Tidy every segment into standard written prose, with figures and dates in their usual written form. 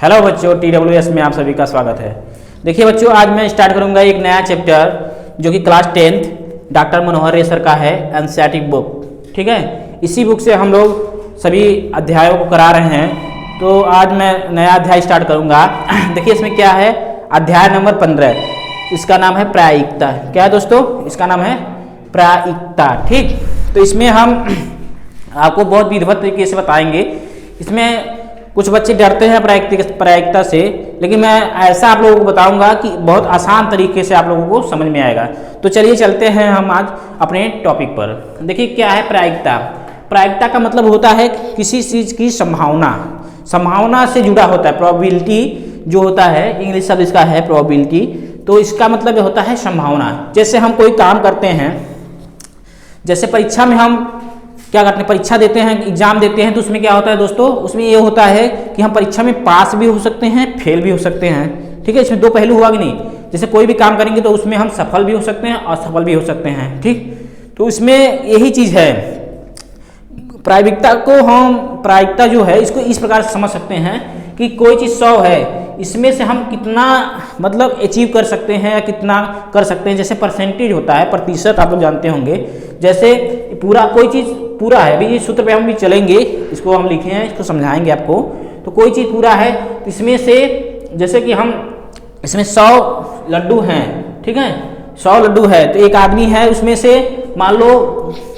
Hello बच्चों, TWS में आप सभी का स्वागत है। देखिए बच्चों, आज मैं स्टार्ट करूंगा एक नया चैप्टर जो कि क्लास 10th डॉक्टर मनोहर रेसर का है, एनसीईआरटी बुक। ठीक है, इसी बुक से हम लोग सभी अध्यायों को करा रहे हैं। तो आज मैं नया अध्याय स्टार्ट करूंगा। देखिए इसमें क्या है, अध्याय नंबर 15, इसका नाम है प्रायिकता। क्या है दोस्तों, इसका नाम है प्रायिकता। ठीक, तो इसमें हम आपको बहुत विधिवत तरीके से बताएंगे। इसमें कुछ बच्चे डरते हैं प्रायिकता से, लेकिन मैं ऐसा आप लोगों को बताऊंगा कि बहुत आसान तरीके से आप लोगों को समझ में आएगा। तो चलिए चलते हैं हम आज अपने टॉपिक पर। देखिए क्या है प्रायिकता। प्रायिकता का मतलब होता है किसी चीज़ की संभावना से जुड़ा होता है। प्रोबेबिलिटी जो होता है, इंग्लिश शब्द इसका है प्रोबेबिलिटी, तो इसका मतलब होता है संभावना। जैसे हम कोई काम करते हैं, जैसे परीक्षा में हम क्या करते हैं, परीक्षा देते हैं, एग्जाम देते हैं, तो उसमें क्या होता है दोस्तों, उसमें ये होता है कि हम परीक्षा में पास भी हो सकते हैं, फेल भी हो सकते हैं। ठीक है, इसमें दो पहलू हुआ कि नहीं। जैसे कोई भी काम करेंगे तो उसमें हम सफल भी हो सकते हैं, असफल भी हो सकते हैं। ठीक, तो इसमें यही चीज़ है। प्रायिकता जो है, इसको इस प्रकार से समझ सकते हैं कि कोई चीज़ 100 है, इसमें से हम कितना मतलब अचीव कर सकते हैं या कितना कर सकते हैं। जैसे परसेंटेज होता है, प्रतिशत, आप लोग जानते होंगे। जैसे पूरा कोई चीज़ पूरा है, अभी इस सूत्र पे हम भी चलेंगे, इसको हम लिखे हैं, इसको समझाएंगे आपको। तो कोई चीज़ पूरा है, इसमें से जैसे कि हम इसमें 100 लड्डू हैं, ठीक है, 100 लड्डू है, तो एक आदमी है, उसमें से मान लो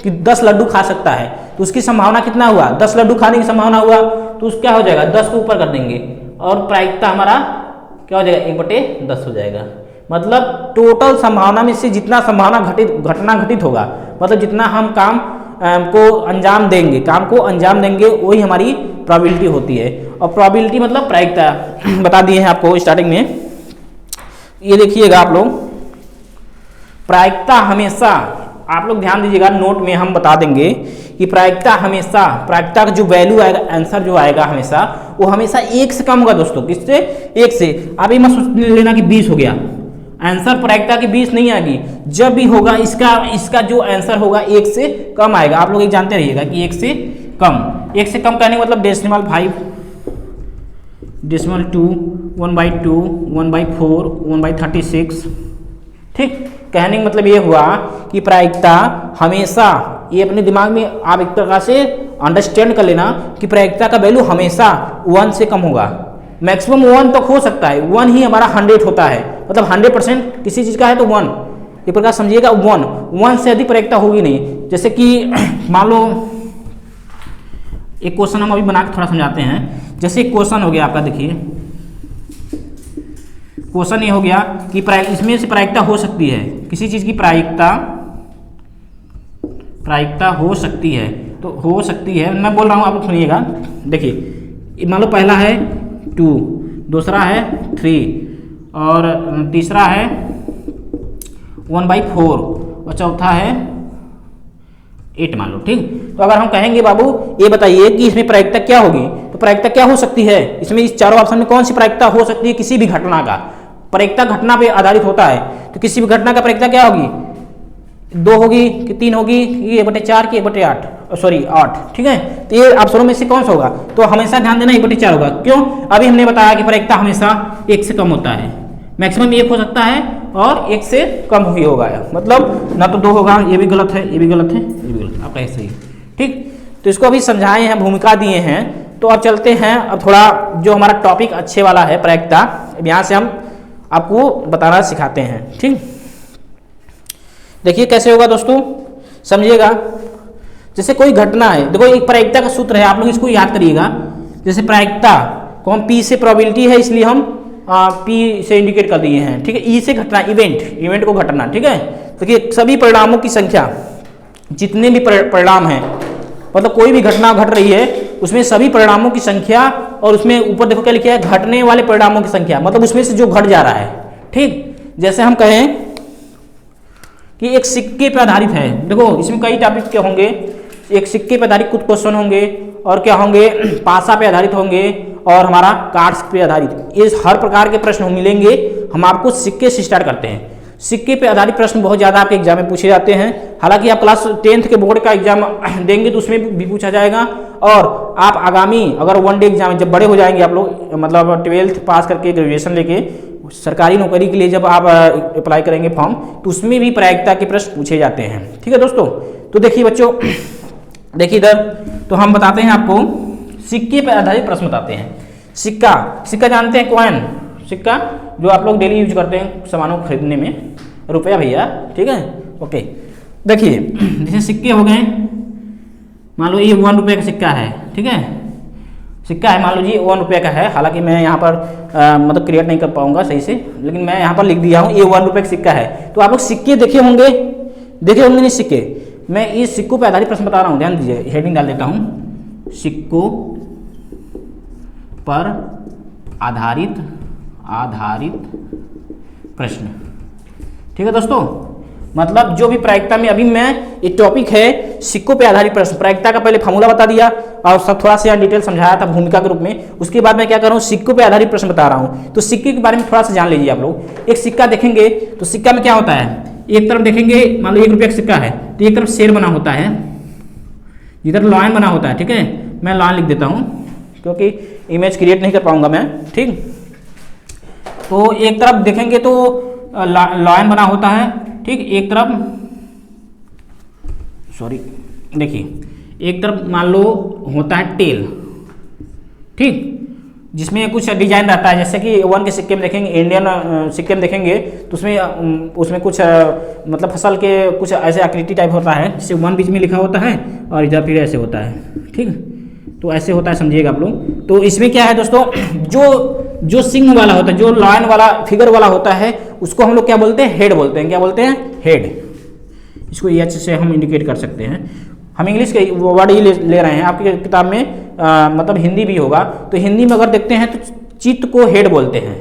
कि 10 लड्डू खा सकता है, तो उसकी संभावना कितना हुआ, 10 लड्डू खाने की संभावना हुआ, तो उस क्या हो जाएगा, 10 को ऊपर कर देंगे और प्रायिकता हमारा क्या हो जाएगा, 1/10 हो जाएगा। मतलब टोटल संभावना में से जितना संभावना घटना घटित होगा, मतलब जितना हम काम को अंजाम देंगे, वही हमारी प्रोबेबिलिटी होती है। और प्रोबेबिलिटी मतलब प्रायिकता बता दिए हैं आपको स्टार्टिंग में। ये देखिएगा आप लोग, प्रायिकता हमेशा, आप लोग ध्यान दीजिएगा, नोट में हम बता देंगे कि प्रायिकता का जो वैल्यू आएगा, आंसर जो आएगा हमेशा, वो हमेशा 1 से कम होगा दोस्तों। किससे, 1 से। अभी मत सोच लेना कि 20 हो गया, आंसर प्रायिकता की 20 नहीं आएगी। जब भी होगा इसका जो आंसर होगा 1 से कम आएगा। आप लोग एक जानते रहिएगा कि 1 से कम कहने का मतलब डेसिमल 5, डेसिमल 2, 1/2, 1/4, 1/36। ठीक, कहने का मतलब ये हुआ कि प्रायिकता हमेशा, ये अपने दिमाग में आप एक प्रकार से अंडरस्टैंड कर लेना कि प्रायिकता का वैल्यू हमेशा 1 से कम होगा। मैक्सिमम 1 तक हो सकता है, 1 ही हमारा 100 होता है, मतलब 100% किसी चीज़ का है तो 1, ये प्रकार समझिएगा। 1 से अधिक प्रायिकता होगी नहीं। जैसे कि मान लो एक क्वेश्चन हम अभी बना के थोड़ा समझाते हैं। जैसे एक क्वेश्चन हो गया आपका, देखिए क्वेश्चन ये हो गया कि इसमें से प्रायिकता हो सकती है, किसी चीज़ की प्रायिकता हो सकती है, तो हो सकती है, मैं बोल रहा हूँ, आप लोग सुनिएगा। देखिए मान लो पहला है 2, दूसरा है 3 और तीसरा है 1/4 और चौथा है 8 मान लो। ठीक, तो अगर हम कहेंगे बाबू ये बताइए कि इसमें प्रायिकता क्या होगी, तो प्रायिकता क्या हो सकती है, इसमें इस चारों ऑप्शन में कौन सी प्रायिकता हो सकती है। किसी भी घटना का प्रायिकता घटना पे आधारित होता है, तो किसी भी घटना का प्रायिकता क्या होगी, 2 होगी कि 3 होगी कि 1/4 की 1/8, सॉरी 8। ठीक है, तो ये ऑप्शनों में से कौन सा होगा, तो हमेशा ध्यान देना 1/4 होगा। क्यों, अभी हमने बताया कि प्रायिकता हमेशा 1 से कम होता है, मैक्सिमम 1 हो सकता है और 1 से कम ही होगा, मतलब ना तो 2 होगा। ये भी गलत है, ये भी गलत है, ये भी गलत है, आपका सही। ठीक, तो इसको अभी समझाए हैं, भूमिका दिए हैं। तो अब चलते हैं, अब थोड़ा जो हमारा टॉपिक अच्छे वाला है प्रायिकता, यहाँ से हम आपको बताना सिखाते हैं। ठीक, देखिए कैसे होगा दोस्तों, समझिएगा। जैसे कोई घटना है, देखो एक प्रायिकता का सूत्र है, आप लोग इसको याद करिएगा। जैसे प्रायिकता को हम P से प्रोबेबिलिटी है, इसलिए हम P से इंडिकेट कर दिए हैं। ठीक है, E से घटना, इवेंट को घटना। ठीक है, देखिए सभी परिणामों की संख्या, जितने भी परिणाम हैं, मतलब कोई भी घटना घट रही है, उसमें सभी परिणामों की संख्या, और उसमें ऊपर देखो क्या लिखा है, घटने वाले परिणामों की संख्या, मतलब उसमें से जो घट जा रहा है। ठीक, जैसे हम कहें कि एक सिक्के पर आधारित है, देखो इसमें कई टॉपिक क्या होंगे, एक सिक्के पर आधारित कुछ क्वेश्चन होंगे, और क्या होंगे, पासा पे आधारित होंगे, और हमारा कार्ड्स पे आधारित। ये हर प्रकार के प्रश्न मिलेंगे। हम आपको सिक्के से स्टार्ट करते हैं। सिक्के पे आधारित प्रश्न बहुत ज़्यादा आपके एग्जाम में पूछे जाते हैं। हालांकि आप क्लास 10th के बोर्ड का एग्जाम देंगे तो उसमें भी पूछा जाएगा, और आप आगामी अगर वन डे एग्जाम जब बड़े हो जाएंगे आप लोग, मतलब 12th पास करके ग्रेजुएशन लेके सरकारी नौकरी के लिए जब आप अप्लाई करेंगे फॉर्म, तो उसमें भी प्रायिकता के प्रश्न पूछे जाते हैं। ठीक है दोस्तों, तो देखिए बच्चों, देखिए इधर तो हम बताते हैं आपको सिक्के पर आधारित प्रश्न बताते हैं। सिक्का, सिक्का जानते हैं, कॉइन, सिक्का जो आप लोग डेली यूज करते हैं सामानों को खरीदने में, रुपया भैया, ठीक है, ओके। देखिए जैसे सिक्के हो गए, मान लो ये 1 रुपये का सिक्का है, ठीक है, सिक्का है, मान लो जी 1 रुपये का है। हालांकि मैं यहाँ पर मतलब क्रिएट नहीं कर पाऊंगा सही से, लेकिन मैं यहाँ पर लिख दिया हूँ ये 1 रुपये का सिक्का है। तो आप लोग सिक्के देखे होंगे नहीं सिक्के, मैं इस सिक्कों पर आधारित प्रश्न बता रहा हूँ, ध्यान दीजिए, हेडिंग डाल देता हूँ, सिक्कों पर आधारित प्रश्न। ठीक है दोस्तों, मतलब जो भी प्रायिकता में, अभी मैं एक टॉपिक है सिक्कों पे आधारित प्रश्न, प्रायिकता का पहले फॉर्मूला बता दिया और सब थोड़ा सा डिटेल समझाया था भूमिका के रूप में। उसके बाद मैं क्या कर रहा हूँ, सिक्कों पे आधारित प्रश्न बता रहा हूँ। तो सिक्के के बारे में थोड़ा सा जान लीजिए आप लोग। एक सिक्का देखेंगे तो सिक्का में क्या होता है, एक तरफ देखेंगे मान लो 1 रुपये का सिक्का है तो एक तरफ शेर बना होता है, इधर लाइन बना होता है। ठीक है, मैं लाइन लिख देता हूँ क्योंकि इमेज क्रिएट नहीं कर पाऊंगा मैं। ठीक, तो एक तरफ देखेंगे तो लाइन बना होता है, ठीक, एक तरफ, सॉरी, देखिए एक तरफ मान लो होता है टेल, ठीक, जिसमें कुछ डिजाइन रहता है, जैसे कि 1 के सिक्के में देखेंगे, इंडियन सिक्के में देखेंगे तो उसमें कुछ मतलब फसल के कुछ ऐसे आकृति टाइप होता है, जिससे 1 बीच में लिखा होता है और इधर फिर ऐसे होता है। ठीक, तो ऐसे होता है, समझिएगा आप लोग। तो इसमें क्या है दोस्तों, जो सिंह वाला होता है, जो लाइन वाला फिगर वाला होता है, उसको हम लोग क्या बोलते हैं, हेड बोलते हैं। क्या बोलते हैं, हेड। इसको एच से हम इंडिकेट कर सकते हैं। हम इंग्लिश के वर्ड ही ले रहे हैं, आपकी किताब में मतलब हिंदी भी होगा, तो हिंदी में अगर देखते हैं तो चित्त को हेड बोलते हैं।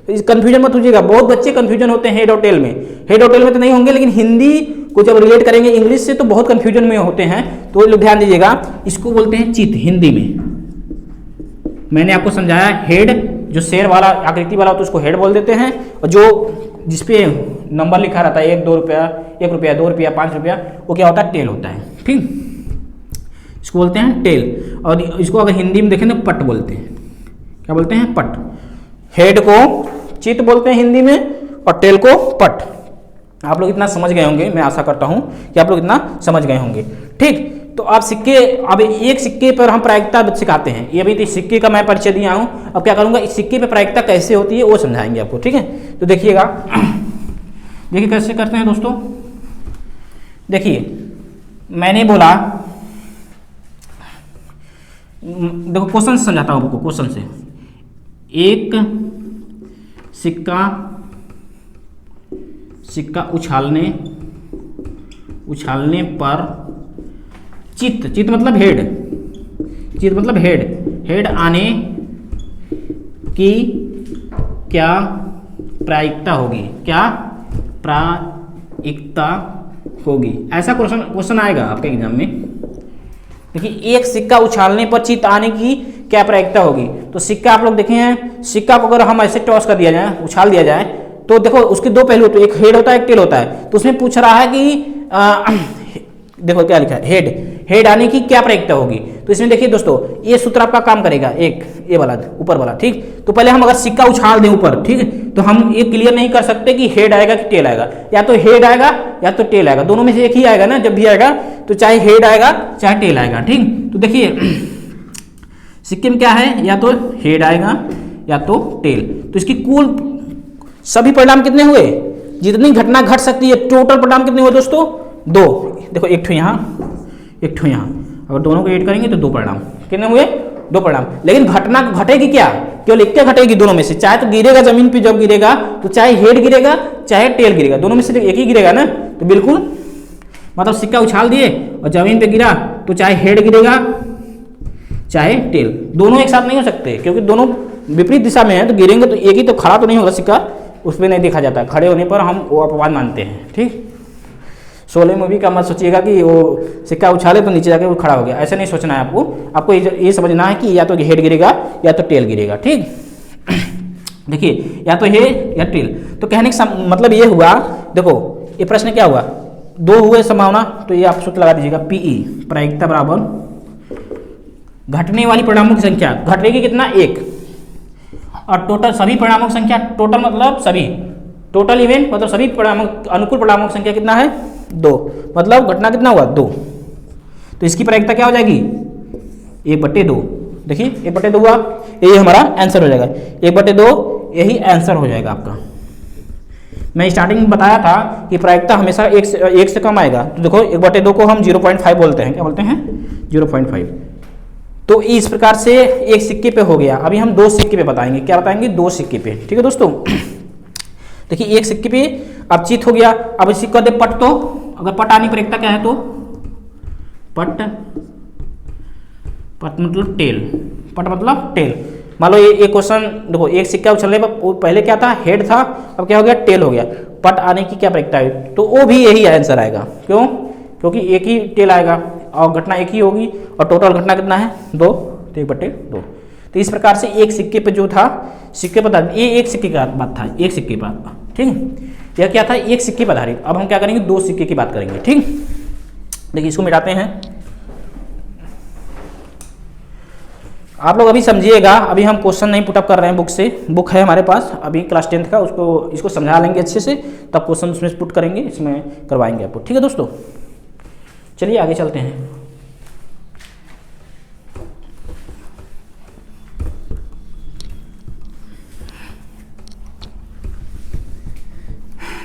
तो इस कन्फ्यूजन मत होइएगा, बहुत बच्चे कन्फ्यूजन होते हैं हेड और टेल में। हेड और टेल में तो नहीं होंगे, लेकिन हिंदी को जब रिलेट करेंगे इंग्लिश से तो बहुत कन्फ्यूजन में होते हैं। तो लोग ध्यान दीजिएगा, इसको बोलते हैं चित्त हिंदी में। मैंने आपको समझाया, हेड जो शेर वाला आकृति वाला होता है उसको हेड बोल देते हैं, और जो जिसपे नंबर लिखा रहता है 1 2 रुपया, 1 रुपया, 2 रुपया, 5 रुपया, वो क्या होता है, टेल होता है। ठीक, इसको बोलते हैं टेल। और इसको अगर हिंदी में देखें तो पट बोलते हैं। क्या बोलते हैं, पट। हेड को चित्त बोलते हैं हिंदी में और टेल को पट। आप लोग इतना समझ गए होंगे, मैं आशा करता हूं कि आप लोग इतना समझ गए होंगे। ठीक, तो आप सिक्के, अब एक सिक्के पर हम प्रायिकता सिखाते हैं। ये अभी सिक्के का मैं परिचय दिया हूं, अब क्या करूंगा, इस सिक्के पे प्रायिकता कैसे होती है वो समझाएंगे आपको। ठीक है, तो देखिएगा, देखिए कैसे करते हैं दोस्तों। देखिए मैंने बोला, देखो क्वेश्चन से समझाता हूं आपको, क्वेश्चन से। एक सिक्का उछालने पर चित्त मतलब हेड, चित्त मतलब हेड आने की क्या प्रायिकता होगी, क्या प्रायिकता होगी, ऐसा क्वेश्चन आएगा आपके एग्जाम में। देखिए, एक सिक्का उछालने पर चित्त आने की क्या प्रायिकता होगी। तो सिक्का आप लोग देखे हैं, सिक्का को अगर हम ऐसे टॉस कर दिया जाए, उछाल दिया जाए, तो देखो उसके दो पहलू, तो एक हेड होता है, एक टेल होता है। तो उसमें पूछ रहा है कि देखो क्या लिखा है, हेड आने की क्या प्रायिकता होगी। तो इसमें देखिए दोस्तों, ये सूत्र आपका काम करेगा, एक ये वाला ऊपर वाला। ठीक, तो पहले हम अगर सिक्का उछाल दें ऊपर, ठीक है, तो हम ये क्लियर नहीं कर सकते कि हेड आएगा कि टेल आएगा। या तो हेड आएगा या तो टेल आएगा, दोनों में से एक ही आएगा ना। जब भी आएगा तो चाहे हेड आएगा चाहे टेल आएगा। ठीक, तो देखिए सिक्के में क्या है, या तो हेड आएगा या तो टेल। तो इसकी कुल सभी परिणाम कितने हुए, जितनी घटना घट सकती है, टोटल परिणाम कितने हुए दोस्तों, 2। देखो एक ठो यहाँ, एक ठो यहाँ, अगर दोनों को ऐड करेंगे तो 2 परिणाम। कितने हुए, 2 परिणाम। लेकिन घटना घटेगी क्या, केवल एक क्या घटेगी, दोनों में से। चाहे तो गिरेगा जमीन पे, जब गिरेगा तो चाहे हेड गिरेगा चाहे टेल गिरेगा, दोनों में से एक ही गिरेगा ना। तो बिल्कुल मतलब सिक्का उछाल दिए और जमीन पे गिरा तो चाहे हेड गिरेगा चाहे टेल, दोनों एक साथ नहीं हो सकते, क्योंकि दोनों विपरीत दिशा में है। तो गिरेंगे तो एक ही तो खड़ा तो नहीं होगा सिक्का, उस पर नहीं देखा जाता। खड़े होने पर हम वो अपवाद मानते हैं। ठीक, 16 मूवी का मत सोचिएगा कि वो सिक्का उछाले तो नीचे जाके वो खड़ा हो गया, ऐसा नहीं सोचना है आपको। आपको ये समझना है कि या तो हेड गिरेगा या तो टेल गिरेगा। ठीक, देखिए या तो हेड या टेल। तो कहने का मतलब ये हुआ, देखो ये प्रश्न क्या हुआ, दो हुए संभावना, तो ये आप सूत्र लगा दीजिएगा, पीई प्रायिकता बराबर घटने वाली परिणामों की संख्या, घटेगी कितना, एक, और टोटल सभी परिणामों की संख्या, टोटल मतलब सभी, टोटल इवेंट मतलब सभी परिणामों, अनुकूल परिणामों की संख्या कितना है, 2, मतलब घटना कितना हुआ, 2। तो इसकी प्रायिकता क्या हो जाएगी, 1/2। देखिए 1/2 हुआ, यही हमारा आंसर हो जाएगा, 1/2 यही आंसर हो जाएगा आपका। मैं स्टार्टिंग में बताया था कि प्रायिकता हमेशा एक से कम आएगा। तो देखो 1/2 को हम 0.5 बोलते हैं, क्या बोलते हैं, 0.5। तो इस प्रकार से एक सिक्के पे हो गया। अभी हम दो सिक्के पे बताएंगे, क्या बताएंगे, दो सिक्के पे, ठीक है दोस्तों। देखिए एक सिक्के पे अब चित हो गया, अब इस सिक्का दे पट, तो अगर पट आने की प्रायिकता क्या है, तो पट, पट मतलब टेल, पट मतलब टेल। मान लो ये क्वेश्चन देखो, एक सिक्का उछलने पर पहले क्या था, हेड था, अब क्या हो गया, टेल हो गया। पट आने की क्या प्रायिकता है, तो वो भी यही आंसर आएगा। क्यों, क्योंकि एक ही टेल आएगा और घटना एक ही होगी, और टोटल घटना कितना है, 2, तो 1/2। तो इस प्रकार से एक सिक्के पे जो था, सिक्के पर, ये एक सिक्के का बात था, एक सिक्के पर, ठीक है, यह क्या था, एक सिक्के पर आधारित। अब हम क्या करेंगे, दो सिक्के की बात करेंगे, ठीक। देखिए इसको मिटाते हैं, आप लोग अभी समझिएगा, अभी हम क्वेश्चन नहीं पुटअप कर रहे हैं बुक से, बुक है हमारे पास अभी क्लास 10th का, उसको इसको समझा लेंगे अच्छे से, तब क्वेश्चन उसमें पुट करेंगे, इसमें करवाएंगे आपको, ठीक है दोस्तों। चलिए आगे चलते हैं।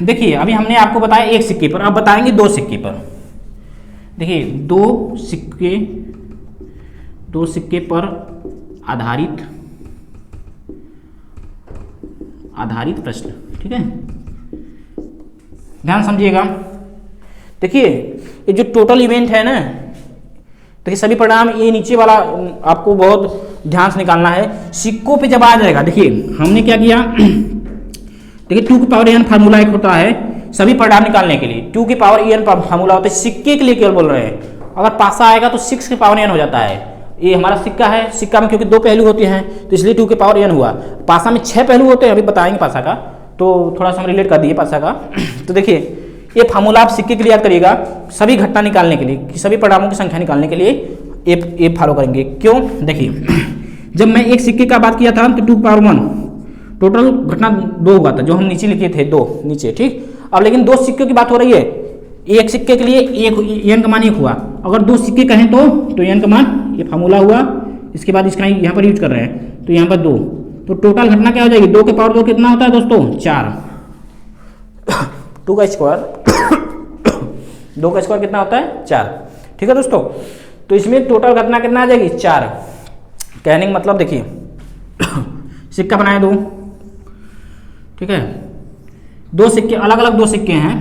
देखिए अभी हमने आपको बताया एक सिक्के पर, अब बताएंगे दो सिक्के पर। देखिए दो सिक्के पर आधारित प्रश्न, ठीक है, ध्यान समझिएगा। देखिए ये जो टोटल इवेंट है ना, देखिए सभी परिणाम, ये नीचे वाला आपको बहुत ध्यान से निकालना है। सिक्कों पे जब आ जाएगा, देखिए हमने क्या किया, देखिए 2 की पावर n फार्मूला एक होता है सभी परिणाम निकालने के लिए, 2 की पावर n फार्मूला होता है, सिक्के के लिए केवल बोल रहे हैं। अगर पासा आएगा तो 6 की पावर n हो जाता है। ये हमारा सिक्का है, सिक्का में क्योंकि 2 पहलू होते हैं तो इसलिए 2 की पावर n हुआ। पासा में 6 पहलू होते हैं, अभी बताएंगे पासा का, तो थोड़ा सा हम रिलेट कर दिए पासा का। तो देखिए ये फार्मूला आप सिक्के के लिए याद करिएगा, सभी घटना निकालने के लिए, सभी परिणामों की संख्या निकालने के लिए ये फॉलो करेंगे। क्यों, देखिए जब मैं एक सिक्के का बात किया था तो 2 की पावर 1 टोटल घटना 2 हुआ था, जो हम नीचे लिखे थे 2 नीचे, ठीक। अब लेकिन दो सिक्कों की बात हो रही है, एक सिक्के के लिए एक n का मान 1 हुआ, अगर दो सिक्के कहें तो n का मान, ये फार्मूला हुआ, इसके बाद इसका यहाँ पर यूज कर रहे हैं, तो यहाँ पर 2, तो टोटल घटना क्या हो जाएगी, 2 के पावर 2 कितना होता है दोस्तों, 4, 2 का स्क्वायर 2 का स्क्वायर कितना होता है, 4, ठीक है दोस्तों। तो इसमें टोटल घटना कितना आ जाएगी, 4। कहने का मतलब देखिए सिक्का बनाए 2, ठीक है, दो सिक्के अलग अलग, दो सिक्के हैं,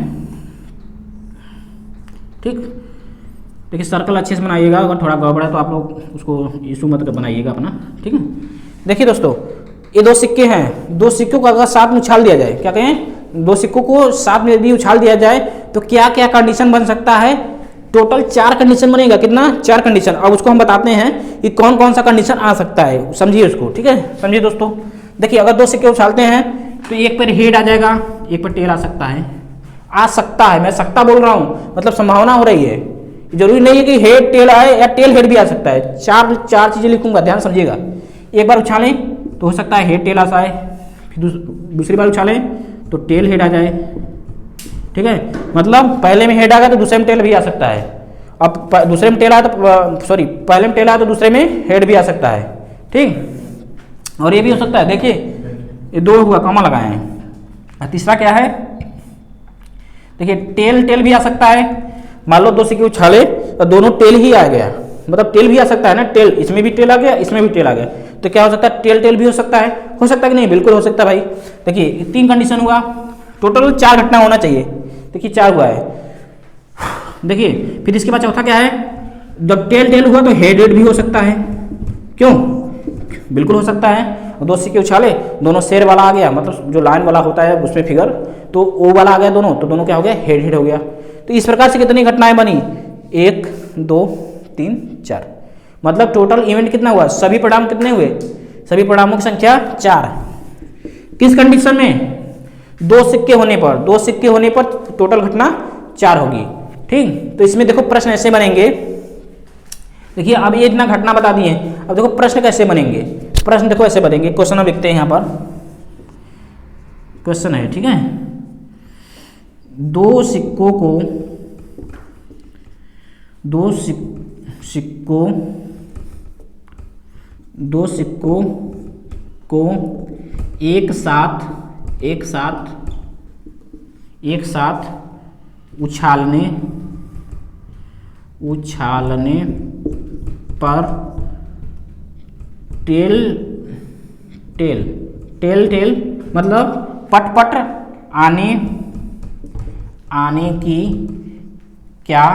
ठीक। देखिए सर्कल अच्छे से बनाइएगा, अगर थोड़ा गड़बड़ है तो आप लोग उसको इशू मत बनाइएगा अपना, ठीक है। देखिए दोस्तों ये दो सिक्के हैं, दो सिक्कों को अगर साथ में उछाल दिया जाए, क्या कहें, दो सिक्कों को साथ में यदि उछाल दिया जाए तो क्या क्या कंडीशन बन सकता है, टोटल 4 कंडीशन बनेगा, कितना, 4 कंडीशन। अब उसको हम बताते हैं कि कौन कौन सा कंडीशन आ सकता है, समझिए उसको, ठीक है, समझिए दोस्तों। देखिए अगर दो सिक्के उछालते हैं तो एक पर हेड आ जाएगा, एक पर टेल आ सकता है, मैं सकता बोल रहा हूँ, मतलब संभावना हो रही है, जरूरी नहीं है कि हेड टेल आए या टेल हेड भी आ सकता है। चार चीजें लिखूंगा, ध्यान समझिएगा। एक बार उछालें तो हो सकता है हेड टेल आए, फिर दूसरी बार उछालें तो टेल हेड आ जाए, ठीक है, मतलब पहले में हेड आ गया तो दूसरे में टेल भी आ सकता है, अब दूसरे में टेल आया तो सॉरी पहले में टेल आया तो दूसरे में हेड भी आ सकता है, ठीक। और ये भी हो सकता है, देखिए ये 2 हुआ, कॉमा लगाए हैं। तीसरा क्या है, देखिए टेल भी आ सकता है, मान लो दो सिक्के उछाले और दोनों टेल ही आ गया, मतलब टेल भी आ सकता है ना, टेल, इसमें भी टेल आ गया, इसमें भी टेल आ गया, तो क्या हो सकता है, टेल भी हो सकता है कि नहीं, बिल्कुल हो सकता है भाई। देखिए 3 कंडीशन हुआ, टोटल 4 घटना होना चाहिए, देखिए 4 हुआ है। देखिए फिर इसके बाद चौथा क्या है, जब टेल हुआ तो हेड भी हो सकता है, क्यों, बिल्कुल हो सकता है। दो सिक्के उछाले, दोनों शेर वाला आ गया, मतलब जो लाइन वाला होता है उसमें फिगर, तो ओ वाला आ गया दोनों, तो दोनों क्या हो गया, हेड हो गया। तो इस प्रकार से कितनी घटनाएं बनी, 1 2 3 4, मतलब टोटल इवेंट कितना हुआ, सभी परिणाम कितने हुए, सभी परिणामों की संख्या 4। किस कंडीशन में? दो सिक्के होने पर, दो सिक्के होने पर टोटल घटना 4 होगी। ठीक, तो इसमें देखो प्रश्न ऐसे बनेंगे। देखिए अब ये इतना घटना बता दिए, अब देखो प्रश्न कैसे बनेंगे। प्रश्न देखो ऐसे बनेंगे, क्वेश्चन हम लिखते हैं यहाँ पर, क्वेश्चन है, ठीक है। दो सिक्कों को, दो सिक्कों को एक साथ उछालने पर टेल मतलब पट आने की क्या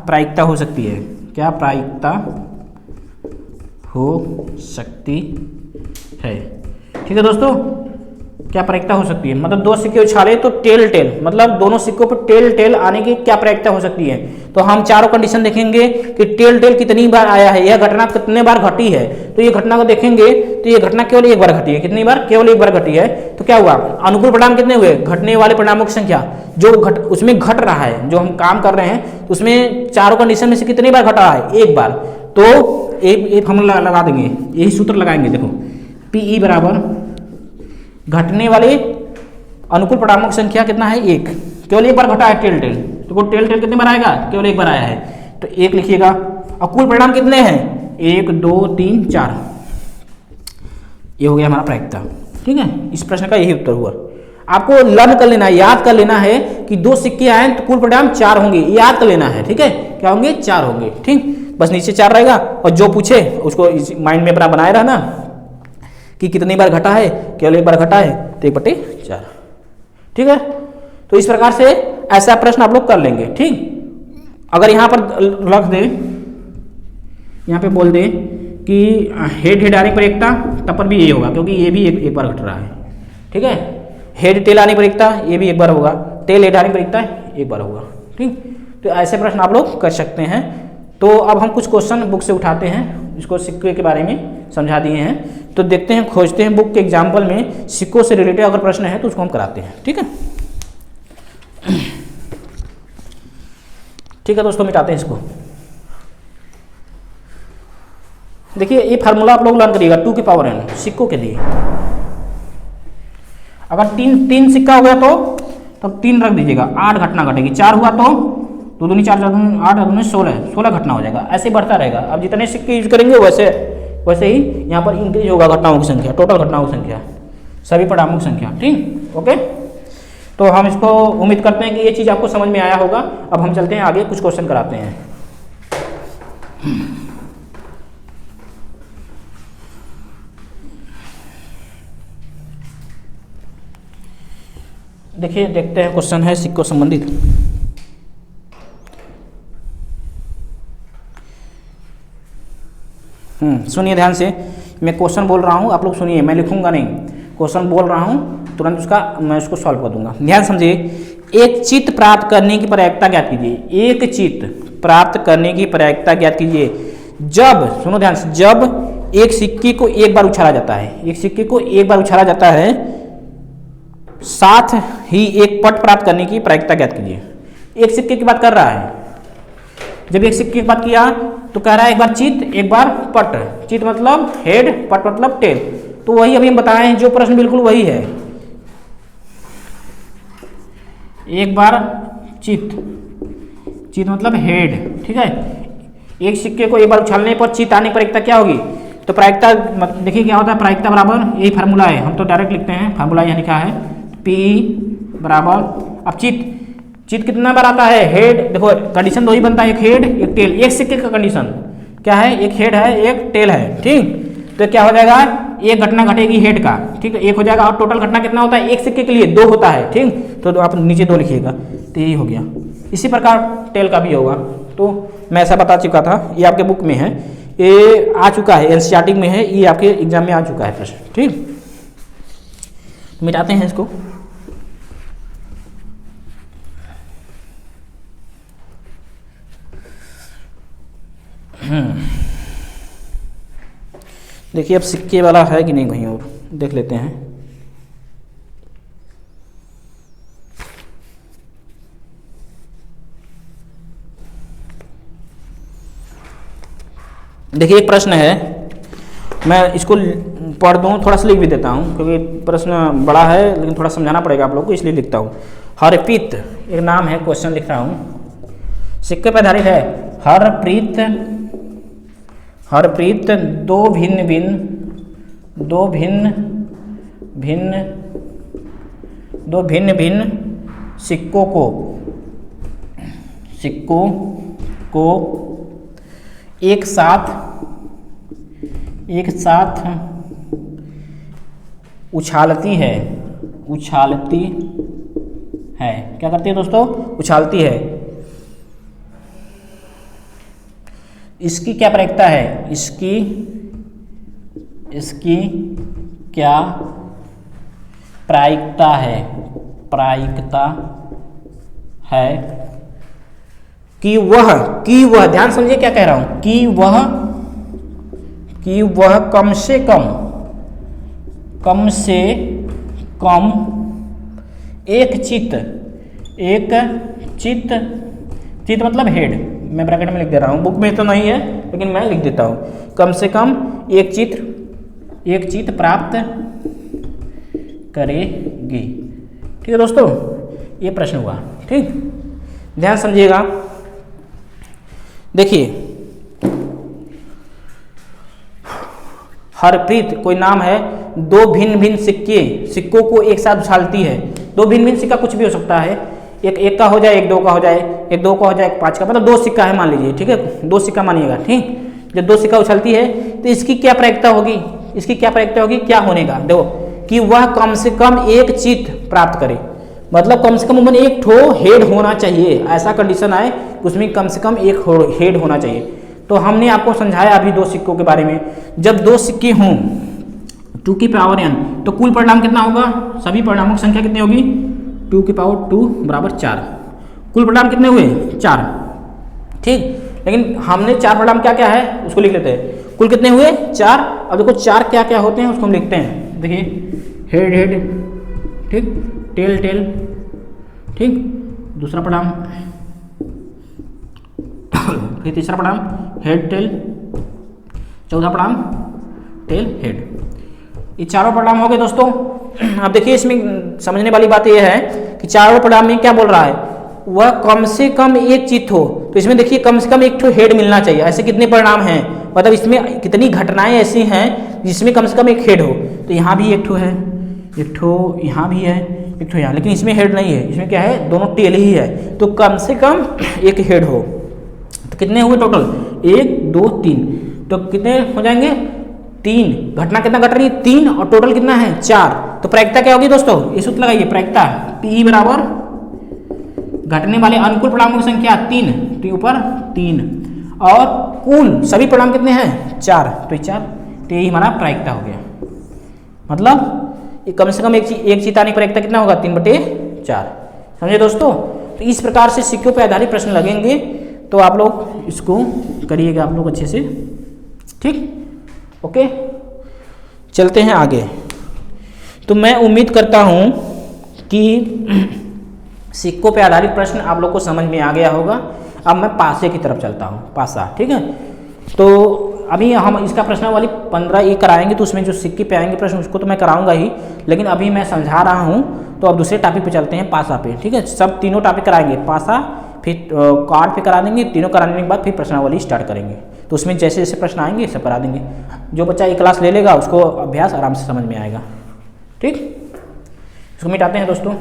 प्रायिकता हो सकती है? क्या प्रायिकता हो सकती है? ठीक है दोस्तों, क्या प्रायिकता हो सकती है मतलब दो सिक्के उछाले तो टेल मतलब दोनों सिक्कों पर टेल आने की क्या प्रायिकता हो सकती है। तो हम चारों कंडीशन देखेंगे कि टेल कितनी बार आया है, यह घटना कितने बार घटी है। तो ये घटना को देखेंगे तो ये घटना केवल एक बार घटी है। कितनी बार? केवल एक बार घटी है। तो क्या हुआ? अनुकूल परिणाम कितने हुए? घटने वाले परिणामों की संख्या जो उसमें घट रहा है, जो हम काम कर रहे हैं उसमें चारों कंडीशन में से कितनी बार घटा है? एक बार। तो एक हम लगा देंगे, यही सूत्र लगाएंगे। देखो पीई बराबर घटने वाले अनुकूल परिणामों की संख्या कितना है? एक। केवल एक बार घटा है टेल। तो टेल कितने बार आएगा? केवल एक बार आया है, तो एक लिखिएगा। और कुल परिणाम कितने हैं? 1 2 3 4। ये हो गया हमारा प्रायिकता। ठीक है, इस प्रश्न का यही उत्तर हुआ। आपको लर्न कर लेना है, याद कर लेना है कि दो सिक्के आए तो कुल परिणाम 4 होंगे, याद कर लेना है। ठीक है, क्या होंगे? 4 होंगे। ठीक, बस नीचे 4 रहेगा और जो पूछे उसको माइंड में अपना बनाए रहना कि कितनी बार घटा है। केवल एक बार घटा है तो 1/4। ठीक है, तो इस प्रकार से ऐसा प्रश्न आप लोग कर लेंगे। ठीक, अगर यहाँ पर रख दे, यहाँ पे बोल दे कि हेड आने पर एकता, तब पर भी ये होगा क्योंकि ये भी एक बार घट रहा है। ठीक है, हेड टेल आने पर एकता, ये भी एक बार होगा। टेल हेड आने पर एकता एक बार होगा। ठीक, तो ऐसे प्रश्न आप लोग कर सकते हैं। तो अब हम कुछ क्वेश्चन बुक से उठाते हैं, इसको सिक्के के बारे में समझा दिए हैं। तो देखते हैं, खोजते हैं बुक के एग्जाम्पल में सिक्कों से रिलेटेड अगर प्रश्न है तो उसको हम कराते हैं। ठीक है, ठीक है दोस्तों, मिटाते हैं इसको। देखिए ये फार्मूला आप लोग लर्न करिएगा 2 की पावर n सिक्कों के लिए। अगर तीन सिक्का हो गया तो 3 रख दीजिएगा, 8 घटना घटेगी। 4 हुआ तो 2 दूनी 4 8 दूनी 16 घटना हो जाएगा। ऐसे बढ़ता रहेगा। अब जितने सिक्के यूज करेंगे वैसे ही यहाँ पर इंक्रीज होगा घटनाओं की संख्या, टोटल घटनाओं की संख्या, सभी परिणामों की संख्या। ठीक, ओके। तो हम इसको उम्मीद करते हैं कि ये चीज़ आपको समझ में आया होगा। अब हम चलते हैं आगे, कुछ क्वेश्चन कराते हैं। देखिए, देखते हैं क्वेश्चन है सिक्कों संबंधित। सुनिए ध्यान से, मैं क्वेश्चन बोल रहा हूँ, आप लोग सुनिए, मैं लिखूंगा नहीं, क्वेश्चन बोल रहा हूँ, तुरंत मैं उसको सॉल्व कर दूंगा। ध्यान समझिए। एक चित्त प्राप्त करने की प्रायिकता ज्ञात कीजिए। एक चित्त प्राप्त करने की प्रायिकता ज्ञात कीजिए जब, सुनो ध्यान से, जब एक सिक्के को एक बार उछाला जाता है, एक सिक्के को एक बार उछाला जाता है, साथ ही एक पट प्राप्त करने की प्रायिकता ज्ञात कीजिए। एक सिक्के की बात कर रहा है। जब एक सिक्के की बात किया तो कह रहा है एक बार चित्त एक बार पट। चित्त मतलब हेड, पट मतलब टेल। तो वही अभी हम बताए हैं, जो प्रश्न बिल्कुल वही है। एक बार चित्त मतलब हेड। ठीक है, एक सिक्के को एक बार उछालने पर चित्त आने पर प्रायिकता क्या होगी? तो प्रायिकता देखिए क्या होता है, प्रायिकता बराबर यही फार्मूला है, हम तो डायरेक्ट लिखते हैं, फार्मूला यहाँ लिखा है P बराबर, अब चित्त कितना बार आता है? हेड। देखो कंडीशन दो ही बनता है, एक हेड एक टेल। एक सिक्के का कंडीशन क्या है? एक हेड है एक टेल है। ठीक, तो क्या हो जाएगा? एक घटना घटेगी हेड का। ठीक है, एक हो जाएगा। और टोटल घटना कितना होता है? एक सिक्के के लिए 2 होता है। ठीक, तो आप नीचे 2 लिखिएगा, तो यही हो गया। इसी प्रकार टेल का भी होगा। तो मैं ऐसा बता चुका था, ये आपके बुक में है, ये आ चुका है, एनसीईआरटी में है, ये आपके एग्जाम में आ चुका है प्रश्न। ठीक, मिटाते हैं इसको। देखिए अब सिक्के वाला है कि नहीं कहीं और देख लेते हैं। देखिए एक प्रश्न है, मैं इसको पढ़ दूँ, थोड़ा सा लिख भी देता हूँ क्योंकि प्रश्न बड़ा है लेकिन थोड़ा समझाना पड़ेगा आप लोग को, इसलिए लिखता हूँ। हरप्रीत एक नाम है, क्वेश्चन लिख रहा हूँ, सिक्के पर आधारित है। हरप्रीत दो भिन्न भिन्न सिक्कों को एक साथ उछालती है। क्या करती है दोस्तों? उछालती है। इसकी क्या प्रायिकता है? इसकी क्या प्रायिकता है कि वह ध्यान समझिए क्या कह रहा हूं, कि वह कम से कम एक चित मतलब हेड, मैं ब्रैकेट में लिख दे रहा हूँ, बुक में तो नहीं है लेकिन मैं लिख देता हूँ, कम से कम एक चित प्राप्त करेगी। ठीक है दोस्तों, ये प्रश्न हुआ। ठीक, ध्यान समझिएगा। देखिए हरप्रीत कोई नाम है, दो भिन्न भिन्न सिक्कों को एक साथ उछालती है। दो भिन्न भिन्न सिक्का कुछ भी हो सकता है, एक का हो जाए, एक दो का हो जाए, एक दो का हो जाए, एक पाँच का, मतलब दो सिक्का है मान लीजिए। ठीक है, दो सिक्का मानिएगा। ठीक, जब दो सिक्का उछलती है तो इसकी क्या प्रायिकता होगी? क्या होने का? देखो कि वह कम से कम एक चित प्राप्त करे, मतलब कम से कम उनमें एक ठो हेड होना चाहिए। ऐसा कंडीशन आए उसमें कम से कम एक हेड होना चाहिए। तो हमने आपको समझाया अभी दो सिक्कों के बारे में। जब दो सिक्के हों 2 की पावर n, तो कुल परिणाम कितना होगा? सभी परिणामों की संख्या कितनी होगी? 2 की पावर 2 बराबर 4। कुल परिणाम कितने हुए? 4। ठीक, लेकिन हमने 4 परिणाम क्या क्या है उसको लिख लेते हैं। कुल कितने हुए? 4। अब देखो 4 क्या क्या होते हैं उसको हम लिखते हैं। देखिए हेड, ठीक, टेल, ठीक, दूसरा परिणाम, फिर तीसरा परिणाम हेड टेल, चौथा परिणाम टेल हेड। ये चारों परिणाम हो गए दोस्तों। अब देखिए इसमें समझने वाली बात यह है कि चारों परिणाम में क्या बोल रहा है? वह कम से कम एक चित हो, तो इसमें देखिए कम से कम एक ठो हेड मिलना चाहिए। ऐसे कितने परिणाम हैं, मतलब इसमें कितनी घटनाएं ऐसी हैं जिसमें कम से कम एक हेड हो। तो यहाँ भी एक ठो है, एक ठो यहाँ भी है, एक ठो यहाँ, लेकिन इसमें हेड नहीं है। इसमें क्या है? दोनों टेल ही है। तो कम से कम एक हेड हो। तो कितने हुए टोटल? 1 2 3, तो कितने हो जाएंगे? 3। घटना कितना घट रही है? 3, और टोटल कितना है? 4। तो प्रायिकता क्या होगी दोस्तों? ये सूत्र लगाइए, प्रायिकता P बराबर घटने वाले अनुकूल परिणामों की संख्या 3, तो ऊपर 3, और कुल सभी परिणाम कितने हैं? 4, तो 4, तो यही हमारा प्रायिकता हो गया। मतलब ये कम से कम एक चित आने की प्रायिकता कितना होगा? 3/4। समझे दोस्तों? तो इस प्रकार से सिक्कों पर आधारित प्रश्न लगेंगे, तो आप लोग इसको करिएगा आप लोग अच्छे से। ठीक, ओके, चलते हैं आगे। तो मैं उम्मीद करता हूं कि सिक्कों पे आधारित प्रश्न आप लोग को समझ में आ गया होगा। अब मैं पासे की तरफ चलता हूं, पासा। ठीक है, तो अभी हम इसका प्रश्नावली 15 ये कराएंगे, तो उसमें जो सिक्के पे आएंगे प्रश्न उसको तो मैं कराऊंगा ही, लेकिन अभी मैं समझा रहा हूं। तो अब दूसरे टॉपिक पे चलते हैं, पासा पे। ठीक है, सब तीनों टॉपिक कराएंगे, पासा फिर कार्ड पे करा देंगे, तीनों कराने के बाद फिर प्रश्नावली स्टार्ट करेंगे। तो उसमें जैसे जैसे प्रश्न आएंगे सब करा देंगे। जो बच्चा ये क्लास ले लेगा उसको अभ्यास आराम से समझ में आएगा। ठीक, इसको मिटाते हैं दोस्तों।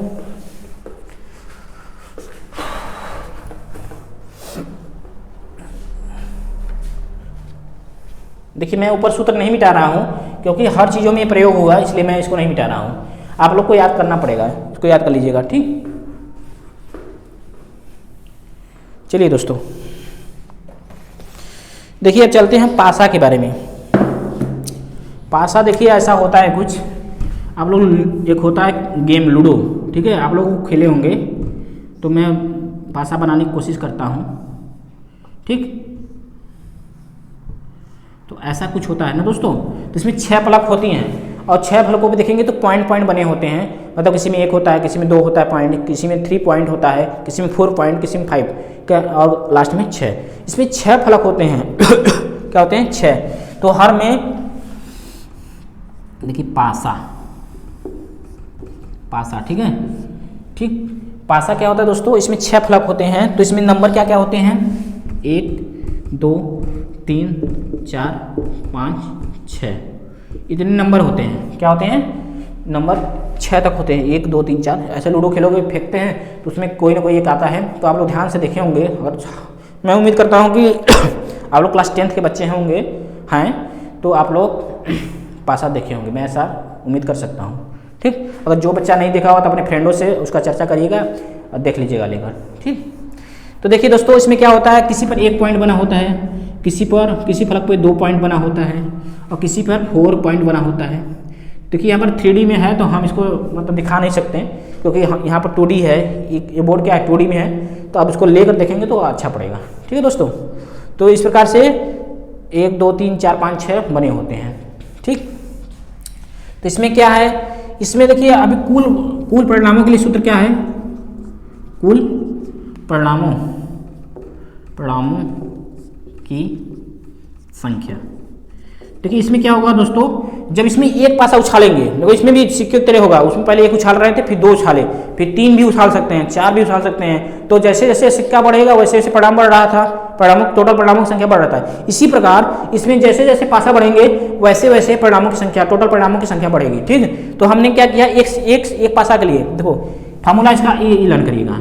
देखिए मैं ऊपर सूत्र नहीं मिटा रहा हूँ क्योंकि हर चीज़ों में प्रयोग होगा, इसलिए मैं इसको नहीं मिटा रहा हूँ। आप लोग को याद करना पड़ेगा, इसको याद कर लीजिएगा। ठीक, चलिए दोस्तों देखिए अब चलते हैं पासा के बारे में। पासा देखिए ऐसा होता है कुछ, आप लोग एक होता है गेम लूडो। ठीक है, आप लोग खेले होंगे, तो मैं पासा बनाने की कोशिश करता हूँ। ठीक, तो ऐसा कुछ होता है ना दोस्तों। तो इसमें 6 फलक होती हैं और 6 फलकों पे देखेंगे तो पॉइंट पॉइंट बने होते हैं, मतलब किसी में 1 होता है, किसी में 2 होता है पॉइंट, किसी में 3 पॉइंट होता है, किसी में 4 पॉइंट, किसी में 5 और लास्ट में 6। इसमें 6 फलक होते हैं क्या होते हैं 6। तो हर में देखिए पासा, ठीक है, ठीक। पासा क्या होता है दोस्तों, इसमें 6 फलक होते हैं। तो इसमें नंबर क्या क्या होते हैं, 1 2 3 4 5 6, इतने नंबर होते हैं। क्या होते हैं, नंबर 6 तक होते हैं, 1 2 3 4। ऐसे लूडो खेलोगे फेंकते हैं तो उसमें कोई ना कोई एक आता है, तो आप लोग ध्यान से देखे होंगे। अगर मैं उम्मीद करता हूँ कि आप लोग क्लास 10th के बच्चे होंगे हैं, तो आप लोग पासा देखे होंगे, मैं ऐसा उम्मीद कर सकता हूँ, ठीक। अगर जो बच्चा नहीं देखा हुआ तो अपने फ्रेंडों से उसका चर्चा करिएगा और देख लीजिएगा लेकर, ठीक। तो देखिए दोस्तों, इसमें क्या होता है, किसी पर 1 पॉइंट बना होता है, किसी फलक पर 2 पॉइंट बना होता है और किसी पर 4 पॉइंट बना होता है। देखिए यहाँ पर 3D में है तो हम इसको मतलब दिखा नहीं सकते क्योंकि यहाँ पर 2D है, ये बोर्ड क्या है 2D में है, तो आप इसको लेकर देखेंगे तो अच्छा पड़ेगा, ठीक है दोस्तों। तो इस प्रकार से 1 2 3 4 5 6 बने होते हैं, ठीक। तो इसमें क्या है, इसमें देखिए अभी कुल परिणामों के लिए सूत्र क्या है, कुल परिणामों की संख्या। देखिए इसमें क्या होगा दोस्तों, जब इसमें एक पासा उछालेंगे, देखो इसमें भी सिक्के की तरह होगा, उसमें पहले 1 उछाल रहे थे, फिर 2 उछाले, फिर 3 भी उछाल सकते हैं, 4 भी उछाल सकते हैं। तो जैसे जैसे सिक्का बढ़ेगा वैसे वैसे परिणाम बढ़ रहा था, टोटल परिणामों की संख्या बढ़ रहा था। इसी प्रकार इसमें जैसे जैसे पासा बढ़ेंगे वैसे वैसे परिणामों की संख्या, टोटल परिणामों की संख्या बढ़ेगी, ठीक। तो हमने क्या किया, एक पासा के लिए देखो फार्मूला इसका ये लर्न करिएगा,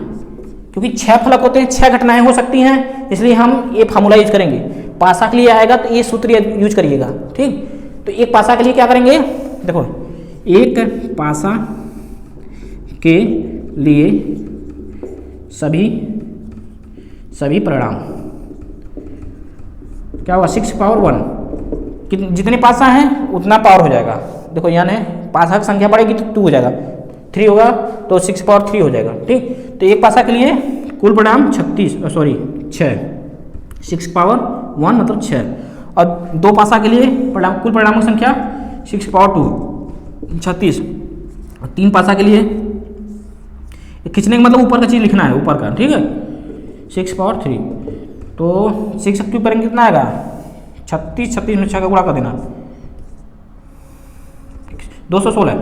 क्योंकि 6 फलक होते हैं, 6 घटनाएं हो सकती हैं, इसलिए हम ये फार्मूला यूज करेंगे। पासा के लिए आएगा तो ये सूत्र यूज करिएगा, ठीक। तो एक पासा के लिए क्या करेंगे, देखो एक पासा के लिए सभी परिणाम क्या होगा, 6 पावर 1, जितने पासा हैं उतना पावर हो जाएगा। देखो यानी पासा की संख्या बढ़ेगी तो 2 हो जाएगा, 3 होगा तो 6 पावर 3 हो जाएगा, ठीक। तो एक पासा के लिए कुल परिणाम 6, 6 पावर 1 मतलब 6, और 2 पासा के लिए कुल परिणामों की संख्या 6 पावर 2 36, और 3 पासा के लिए खींचने का मतलब ऊपर का चीज़ लिखना है, ऊपर का, ठीक है, 6 पावर 3। तो 6 क्यूब करेंगे कितना आएगा, 36 में 6 का गुणा कर देना, 216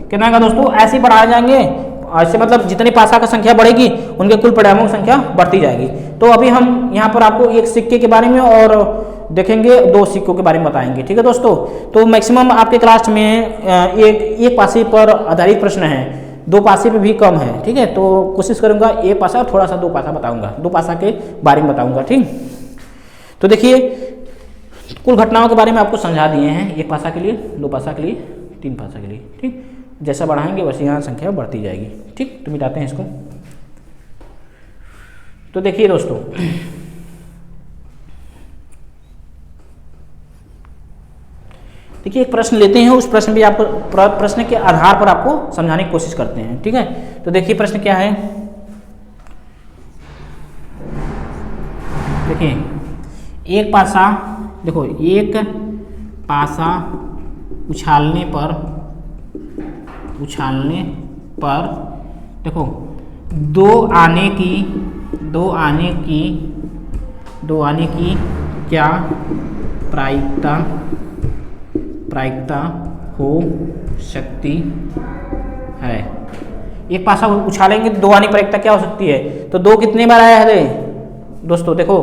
कितना आएगा दोस्तों। ऐसे ही बढ़ाए जाएंगे, ऐसे मतलब जितनी पासा का संख्या बढ़ेगी उनके कुल परिणामों की संख्या बढ़ती जाएगी। तो अभी हम यहाँ पर आपको एक सिक्के के बारे में और देखेंगे, 2 सिक्कों के बारे में बताएंगे, ठीक है दोस्तों। तो मैक्सिमम आपके क्लास में एक पासे पर आधारित प्रश्न है, 2 पासे पे भी कम है, ठीक है। तो कोशिश करूंगा 1 पासा और थोड़ा सा 2 पासा बताऊंगा, 2 पासा के बारे में बताऊंगा, ठीक। तो देखिए कुल घटनाओं के बारे में आपको समझा दिए हैं, 1 पासा के लिए, 2 पासा के लिए, 3 पासा के लिए, ठीक। जैसा बढ़ाएंगे वैसे यहाँ संख्या बढ़ती जाएगी, ठीक। तो मिटाते हैं इसको। तो देखिए दोस्तों, देखिए एक प्रश्न लेते हैं, उस प्रश्न भी आपको प्रश्न के आधार पर आपको समझाने की कोशिश करते हैं, ठीक है। तो देखिए प्रश्न क्या है, देखिए एक पासा, देखो एक पासा उछालने पर देखो 2 आने की क्या प्रायिकता हो सकती है। एक पासा उछालेंगे तो 2 आने की प्रायिकता क्या हो सकती है। तो 2 कितने बार आया है दोस्तों, देखो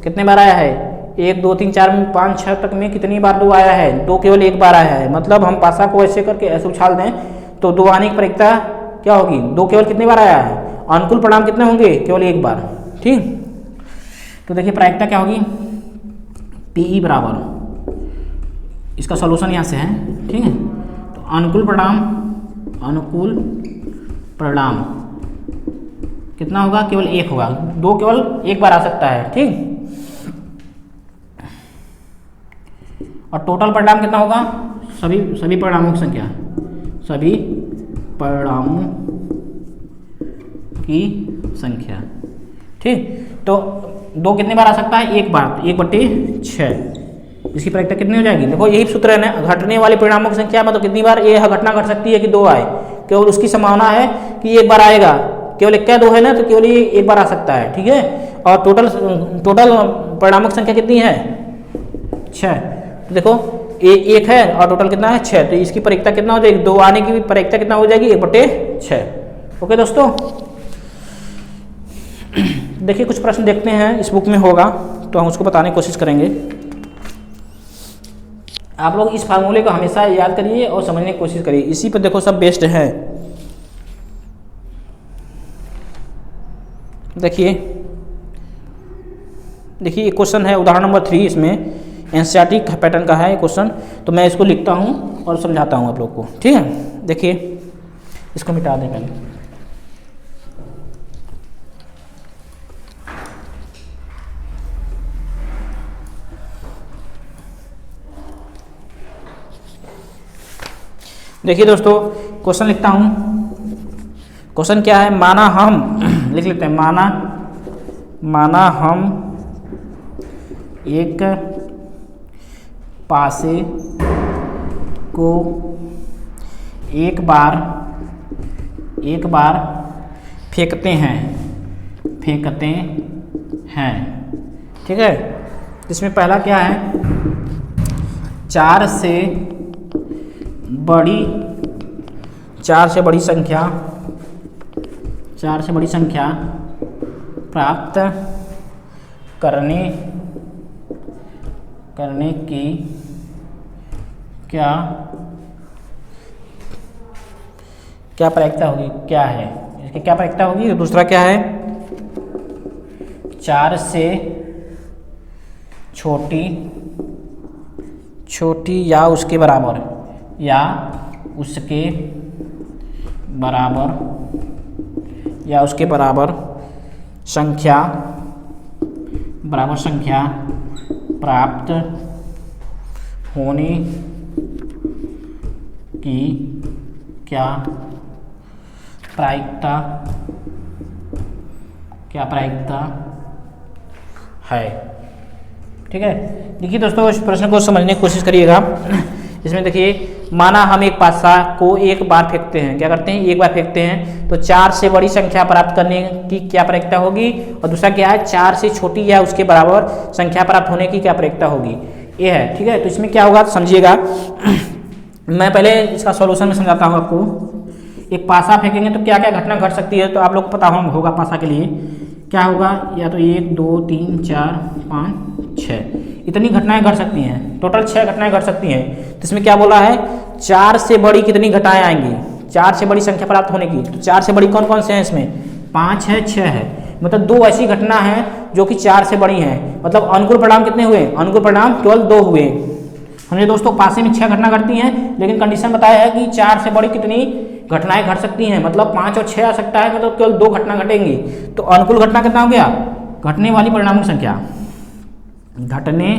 कितने बार आया है, 1 2 3 4 5 6 तक में कितनी बार 2 आया है, 2 केवल 1 बार आया है। मतलब हम पासा को ऐसे करके ऐसे उछाल दें तो 2 आने की प्रायिकता क्या होगी, 2 केवल कितनी बार आया है, अनुकूल परिणाम कितने होंगे, केवल 1 बार, ठीक। तो देखिए प्रायिकता क्या होगी, PE बराबर, इसका सॉल्यूशन यहाँ से है, ठीक है। तो अनुकूल परिणाम कितना होगा, केवल 1 होगा, 2 केवल 1 बार आ सकता है, ठीक। और टोटल परिणाम कितना होगा, सभी परिणामों की संख्या, सभी परिणामों की संख्या, ठीक। तो 2 कितनी बार आ सकता है, 1 बार, 1/6, इसकी प्रायिकता कितनी हो जाएगी? देखो यही सूत्र है ना, घटने वाले परिणामों की संख्या मतलब कितनी बार ये घटना घट सकती है कि 2 आए, केवल उसकी संभावना है कि एक बार आएगा, केवल क्या 2 है ना, तो केवल ये एक बार आ सकता है, ठीक है। और टोटल परिणामों की संख्या कितनी है? 6। तो देखो ये 1 है और टोटल कितना है? 6। तो इसकी प्रायिकता कितना हो जाएगी? 2 आने की भी प्रायिकता कितना हो जाएगी? 1/6। ओके दोस्तों, देखिए कुछ प्रश्न देखते हैं, इस बुक में होगा तो हम उसको बताने की कोशिश करेंगे। आप लोग इस फार्मूले को हमेशा याद करिए और समझने की कोशिश करिए, इसी पर देखो सब बेस्ड है। देखिए देखिए क्वेश्चन है उदाहरण नंबर 3, इसमें एनसीईआरटी पैटर्न का है ये क्वेश्चन, तो मैं इसको लिखता हूँ और समझाता हूँ आप लोग को, ठीक है। देखिए इसको मिटा दें पहले। देखिए दोस्तों क्वेश्चन लिखता हूँ। क्वेश्चन क्या है? माना हम लिख लेते हैं, माना हम एक पासे को एक बार फेंकते हैं, ठीक है। इसमें पहला क्या है? 4 से बड़ी संख्या प्राप्त करने की क्या प्रायिकता होगी? क्या है इसकी क्या प्रायिकता होगी? दूसरा क्या है? 4 से छोटी या उसके बराबर संख्या प्राप्त होने की क्या प्रायिकता है, ठीक है। देखिए दोस्तों इस प्रश्न को समझने की कोशिश करिएगा। इसमें देखिए माना हम एक पासा को एक बार फेंकते हैं, क्या करते हैं? एक बार फेंकते हैं, तो 4 से बड़ी संख्या प्राप्त करने की क्या प्रायिकता होगी? और दूसरा क्या है? 4 से छोटी या उसके बराबर संख्या प्राप्त होने की क्या प्रायिकता होगी? ये है, ठीक है। तो इसमें क्या होगा समझिएगा। मैं पहले इसका सॉल्यूशन में समझाता हूँ आपको। एक पासा फेंकेंगे तो क्या क्या घटना घट सकती है, तो आप लोग को पता होगा पासा के लिए क्या होगा? या तो 1 2 3 4 5 6 इतनी घटनाएं घट सकती हैं, टोटल 6 घटनाएं घट सकती हैं। तो इसमें क्या बोला है? 4 से बड़ी कितनी घटनाएं आएंगी? 4 से बड़ी संख्या प्राप्त होने की। तो 4 से बड़ी कौन कौन से हैं इसमें? 5 है, 6 है, मतलब 2 ऐसी घटना है जो कि 4 से बड़ी हैं। मतलब अनुकूल परिणाम कितने हुए? अनुकूल परिणाम केवल 2 हुए। हमने दोस्तों पासे में 6 घटना घटती हैं, लेकिन कंडीशन बताया है कि 4 से बड़ी कितनी घटनाएं घट सकती हैं, मतलब 5 और 6 आ सकता है, मतलब केवल 2 घटना घटेंगी। तो अनुकूल घटना कितना हो गया? घटने वाली परिणामों की संख्या, घटने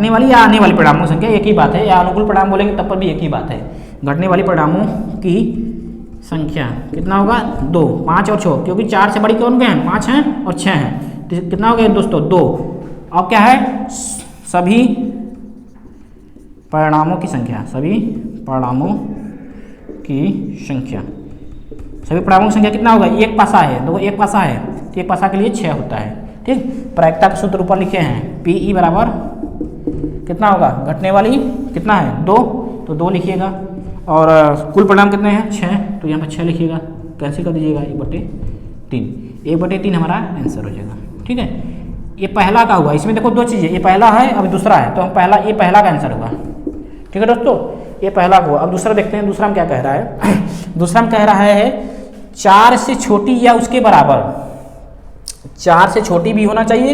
वाली या आने वाली परिणामों की संख्या एक ही बात है, या अनुकूल परिणाम बोलेंगे तब पर भी एक ही बात है। घटने वाली परिणामों की संख्या कितना होगा? 2, 5 और 6, क्योंकि 4 से बड़ी कौन हैं? 5 हैं और 6 हैं, तो कितना हो गया दोस्तों? 2। अब क्या है? सभी परिणामों की संख्या, सभी परिणामों की संख्या कितना होगा? एक पासा है, देखो एक पासा है तो एक पासा के लिए 6 होता है, ठीक। प्रायिकता का सूत्र ऊपर लिखे हैं, PE बराबर कितना होगा? घटने वाली कितना है? 2, तो 2 लिखिएगा। और कुल परिणाम कितने हैं? 6, तो यहाँ पर 6 लिखिएगा, कैंसिल कर दीजिएगा 1/3, 1/3 हमारा आंसर हो जाएगा, ठीक है। ये पहला का हुआ। इसमें देखो 2 चीज़ें, ये पहला है अब दूसरा है, तो हम ये पहला का आंसर होगा, ठीक है दोस्तों। ये पहला हुआ। अब दूसरा देखते हैं, दूसरा में क्या कह रहा है? दूसरा में कह रहा है 4 से छोटी या उसके बराबर, 4 से छोटी भी होना चाहिए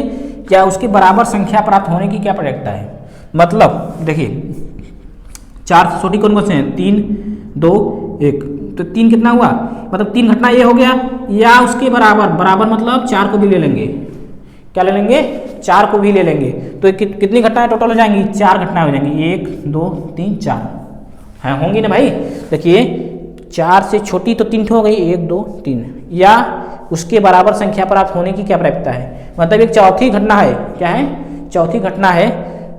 या उसके बराबर संख्या प्राप्त होने की क्या प्रायिकता है। मतलब देखिए 4 से छोटी कौन कौन से हैं? 3 2 1, तो 3 कितना हुआ? मतलब 3 घटना ये हो गया, या उसके बराबर मतलब 4 को भी ले लेंगे, क्या ले लेंगे? 4 को भी ले लेंगे। तो कितनी घटनाएं टोटल हो जाएंगी? 4 घटनाएं हो जाएंगी, 1 2 3 4 है, होंगी ना भाई। देखिए 4 से छोटी तो 3 हो गई, 1 2 3, या उसके बराबर संख्या प्राप्त होने की क्या प्रायिकता है, मतलब एक चौथी घटना है, क्या है, चौथी घटना है।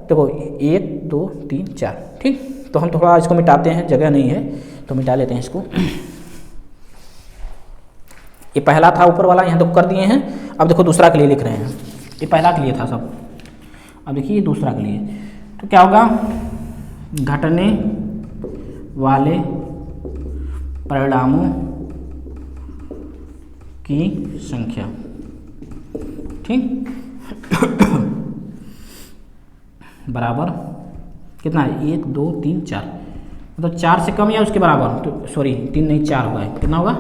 देखो 1 2 3 4, ठीक। तो हम थोड़ा इसको मिटाते हैं, जगह नहीं है तो मिटा लेते हैं इसको। ये पहला था ऊपर वाला, यहाँ तो कर दिए हैं। अब देखो दूसरा के लिए लिख रहे हैं, ये पहला के लिए था सब, अब देखिए दूसरा के लिए। तो क्या होगा, घटने वाले परिणामों की संख्या, ठीक, बराबर कितना है, 1 2 3 4, मतलब 4 से कम या उसके बराबर, तो सॉरी 3 नहीं 4 होगा, कितना होगा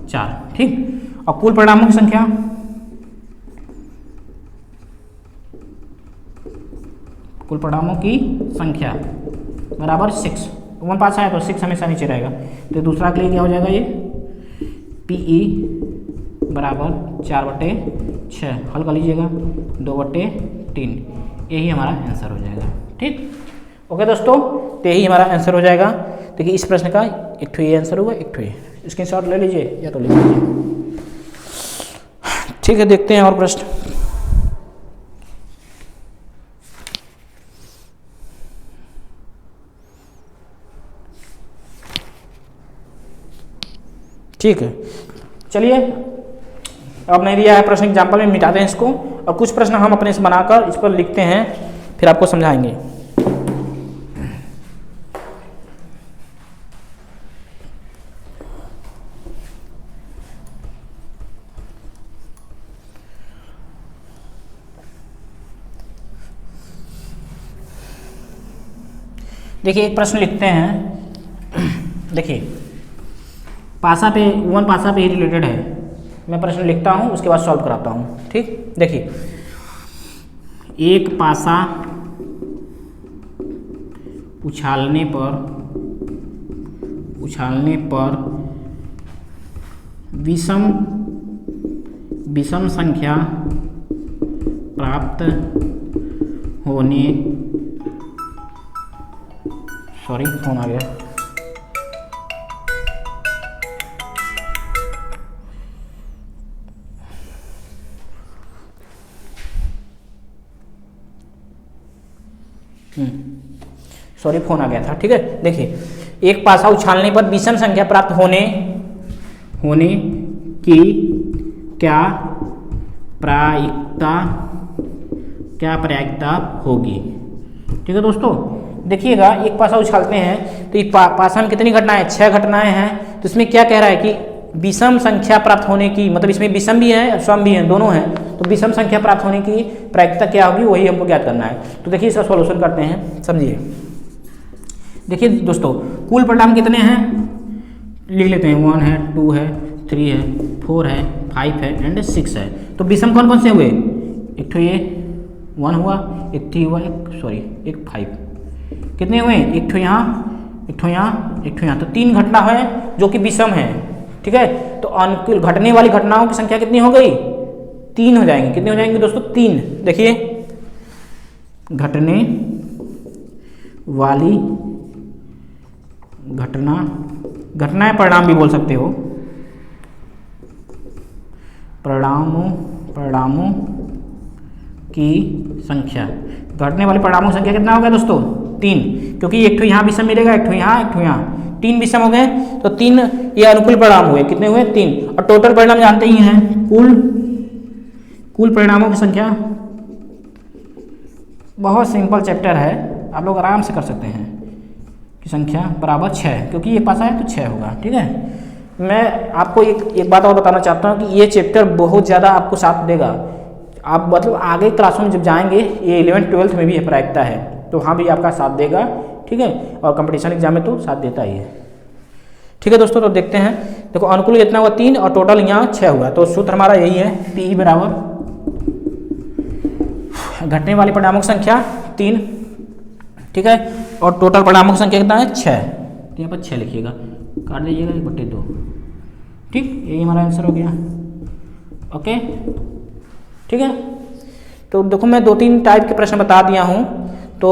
4, ठीक। और कुल परिणामों की संख्या, कुल परिणामों की संख्या बराबर 6, 1 पास आया तो 6 हमेशा नीचे रहेगा। तो दूसरा के लिए क्या हो जाएगा, ये PE बराबर 4/6, हल कर लीजिएगा 2/3, यही हमारा आंसर हो जाएगा, ठीक। ओके दोस्तों, तो यही हमारा आंसर हो जाएगा। देखिए इस प्रश्न का एक ठो ये आंसर होगा, एक ठो ये, स्क्रीनशॉट ले लीजिए या तो ले लीजिए, ठीक है। देखते हैं और प्रश्न। ठीक है, चलिए अब नहीं दिया है प्रश्न एग्जाम्पल में, मिटाते हैं इसको और कुछ प्रश्न हम अपने से बनाकर इस पर लिखते हैं, फिर आपको समझाएंगे। देखिए एक प्रश्न लिखते हैं, देखिए पासा पे 1 पासा पे ही रिलेटेड है, मैं प्रश्न लिखता हूँ उसके बाद सॉल्व कराता हूँ, ठीक। देखिए एक पासा उछालने पर विषम संख्या प्राप्त होने, सॉरी फोन आ गया, सॉरी फोन आ गया था, ठीक है। देखिए एक पासा उछालने पर विषम संख्या प्राप्त होने की क्या प्रायिकता होगी, ठीक है दोस्तों। देखिएगा एक पासा उछालते हैं तो एक पासा में कितनी घटनाएं, 6 घटनाएं हैं। तो इसमें क्या कह रहा है कि विषम संख्या प्राप्त होने की, मतलब इसमें विषम भी है सम भी है, दोनों हैं, तो विषम संख्या प्राप्त होने की प्रायिकता क्या होगी, वही हमको ज्ञात करना है। तो देखिए इसका सॉल्यूशन करते हैं, समझिए। देखिए दोस्तों कुल परिणाम कितने हैं, लिख लेते हैं, 1 है, 2 है, 3 है, 4 है, 5 है एंड 6 है। तो विषम कौन कौन से हुए, एक तो ये 1 हुआ, एक 3 हुआ, एक 5, कितने हुए, एक ठो यहाँ, एक ठो यहाँ, एक ठो यहाँ, तो 3 घटना है जो कि विषम है, ठीक है। तो अनुकूल घटने वाली घटनाओं की संख्या कितनी हो गई, 3 हो जाएंगी। कितने हो जाएंगे दोस्तों, 3। देखिए घटने वाली घटनाएं परिणाम भी बोल सकते हो, परिणामों की संख्या, घटने वाले परिणामों की संख्या कितना हो गया दोस्तों, 3, क्योंकि एक ठो यहाँ विषम मिलेगा, एक ठो यहाँ, एक ठो यहाँ, 3 विषम हो गए, तो 3 ये अनुकूल परिणाम हुए, कितने हुए 3। और टोटल परिणाम जानते ही हैं, कुल परिणामों की संख्या, बहुत सिंपल चैप्टर है, आप लोग आराम से कर सकते हैं, की संख्या बराबर 6, क्योंकि ये पासा है तो 6 होगा, ठीक है। मैं आपको एक बात और बताना चाहता हूँ कि ये चैप्टर बहुत ज़्यादा आपको साथ देगा, आप मतलब आगे क्लासों में जब जाएंगे, ये 11th 12th में भी है प्रायिकता है, तो हाँ भी आपका साथ देगा, ठीक है। और कंपटीशन एग्जाम में तो साथ देता ही है, ठीक है दोस्तों। तो देखते हैं, देखो अनुकूल कितना हुआ 3 और टोटल यहाँ 6 हुआ, तो सूत्र हमारा यही है, PE बराबर घटने वाले परिणामों की संख्या 3, ठीक है, और टोटल परिणामों की संख्या कितना है 6, तो यहाँ पर 6 लिखिएगा, काट दीजिएगा 1/2, ठीक, यही हमारा आंसर हो गया, ओके, ठीक है। तो देखो मैं 2-3 टाइप के प्रश्न बता दिया हूँ, तो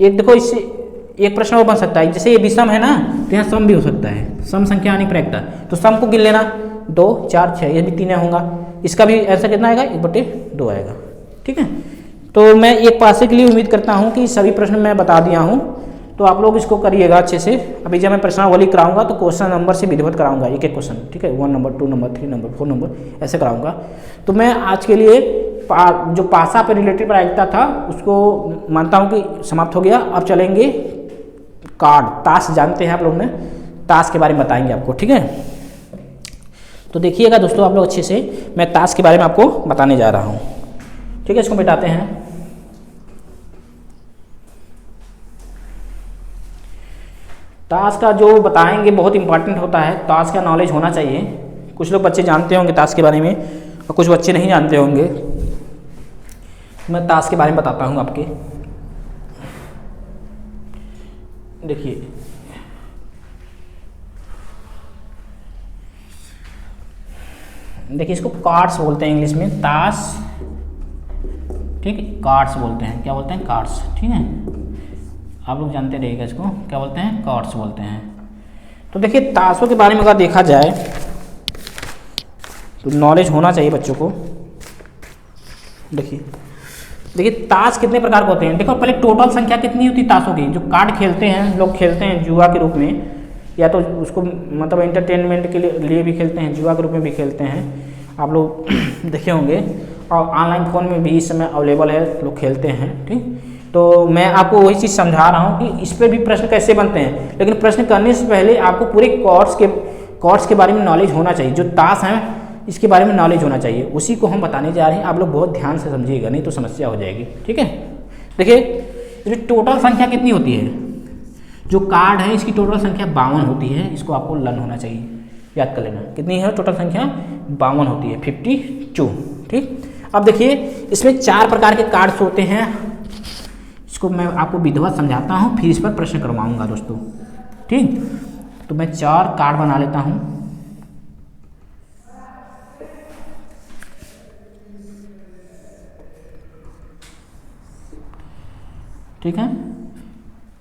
एक देखो एक प्रश्न और बन सकता है, जैसे ये विषम है ना तो यहाँ सम भी हो सकता है, सम संख्या यानी प्रायिकता, तो सम को गिन लेना 2 4 6, ये भी 3 होगा, इसका भी आंसर कितना आएगा 1/2 आएगा। ठीक है, तो मैं एक पासे के लिए उम्मीद करता हूँ कि सभी प्रश्न मैं बता दिया हूँ, तो आप लोग इसको करिएगा अच्छे से। अभी जब मैं प्रश्नावली कराऊंगा तो क्वेश्चन नंबर से विधिवत कराऊंगा, एक एक क्वेश्चन, ठीक है, 1 नंबर 2 नंबर 3 नंबर 4 नंबर ऐसे कराऊंगा। तो मैं आज के लिए जो पासा पे रिलेटेड प्रायिकता था उसको मानता हूँ कि समाप्त हो गया। अब चलेंगे कार्ड, ताश जानते हैं आप लोग ने, ताश के बारे में बताएंगे आपको। ठीक है, तो देखिएगा दोस्तों आप लोग अच्छे से, मैं ताश के बारे में आपको बताने जा रहा हूँ। ठीक है, इसको मिटाते हैं। ताश का जो बताएंगे बहुत इंपॉर्टेंट होता है, ताश का नॉलेज होना चाहिए। कुछ लोग बच्चे जानते होंगे ताश के बारे में और कुछ बच्चे नहीं जानते होंगे। मैं ताश के बारे में बताता हूँ आपके। देखिए इसको कार्ड्स बोलते हैं इंग्लिश में, ताश, ठीक है, कार्ड्स बोलते हैं, क्या बोलते हैं, कार्ड्स। ठीक है, आप लोग जानते रहिएगा इसको क्या बोलते हैं, कार्ड्स बोलते हैं। तो देखिए ताशों के बारे में अगर देखा जाए तो नॉलेज होना चाहिए बच्चों को। देखिए ताश कितने प्रकार के होते हैं। देखो पहले टोटल संख्या कितनी होती है ताशों की, जो कार्ड खेलते हैं लोग खेलते हैं जुआ के रूप में, या तो उसको मतलब एंटरटेनमेंट के लिए भी खेलते हैं, जुआ के रूप में भी खेलते हैं, आप लोग देखे होंगे, और ऑनलाइन फ़ोन में भी इस समय अवेलेबल है, लोग खेलते हैं। ठीक, तो मैं आपको वही चीज़ समझा रहा हूँ कि इस पर भी प्रश्न कैसे बनते हैं, लेकिन प्रश्न करने से पहले आपको पूरे कॉर्ड्स के बारे में नॉलेज होना चाहिए। जो ताश हैं इसके बारे में नॉलेज होना चाहिए, उसी को हम बताने जा रहे हैं। आप लोग बहुत ध्यान से समझिएगा, नहीं तो समस्या हो जाएगी। ठीक है, देखिए इसमें टोटल संख्या कितनी होती है, जो कार्ड है इसकी टोटल संख्या 52 होती है, इसको आपको लर्न होना चाहिए, याद कर लेना। कितनी है टोटल संख्या, 52 होती है, 52। ठीक, अब देखिए इसमें 4 प्रकार के कार्ड्स होते हैं, इसको मैं आपको विधिवत समझाता हूँ, फिर इस पर प्रश्न करवाऊंगा दोस्तों। ठीक, तो मैं 4 कार्ड बना लेता हूँ। ठीक है,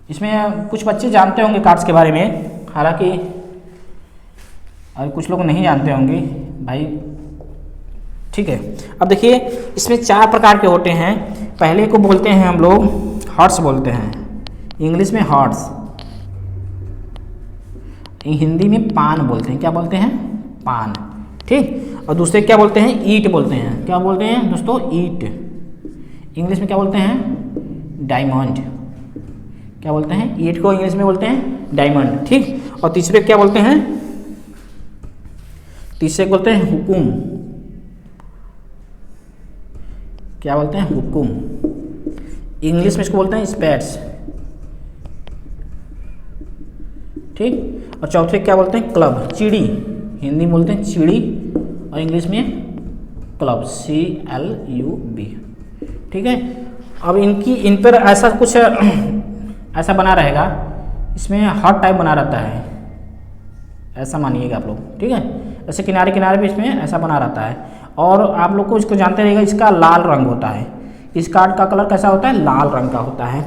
इसमें कुछ बच्चे जानते होंगे कार्ड्स के बारे में, हालांकि और कुछ लोग नहीं जानते होंगे भाई। ठीक है, अब देखिए इसमें 4 प्रकार के होते हैं। पहले को बोलते हैं हम लोग हार्ट्स बोलते हैं, इंग्लिश में हार्ट्स, हिंदी में पान बोलते हैं, क्या बोलते हैं, पान। ठीक, और दूसरे क्या बोलते हैं, ईट बोलते हैं, क्या बोलते हैं दोस्तों, ईट। इंग्लिश में क्या बोलते हैं, डायमंड, क्या बोलते हैं, ईट को इंग्लिश में बोलते हैं डायमंड। ठीक, और तीसरे क्या बोलते हैं, तीसरे बोलते हैं हुकुम, क्या बोलते हैं, हुकुम। इंग्लिश में इसको बोलते हैं स्पेड्स। ठीक, और चौथे क्या बोलते हैं, क्लब, चिड़ी, हिंदी में बोलते हैं चिड़ी और इंग्लिश में क्लब, CLUB। ठीक है, अब इन पर ऐसा कुछ ऐसा बना रहेगा, इसमें हार्ट टाइप बना रहता है, ऐसा मानिएगा आप लोग। ठीक है, ऐसे किनारे किनारे भी इसमें ऐसा बना रहता है, और आप लोग को इसको जानते रहेगा, इसका लाल रंग होता है, इस कार्ड का कलर कैसा होता है, लाल रंग का होता है।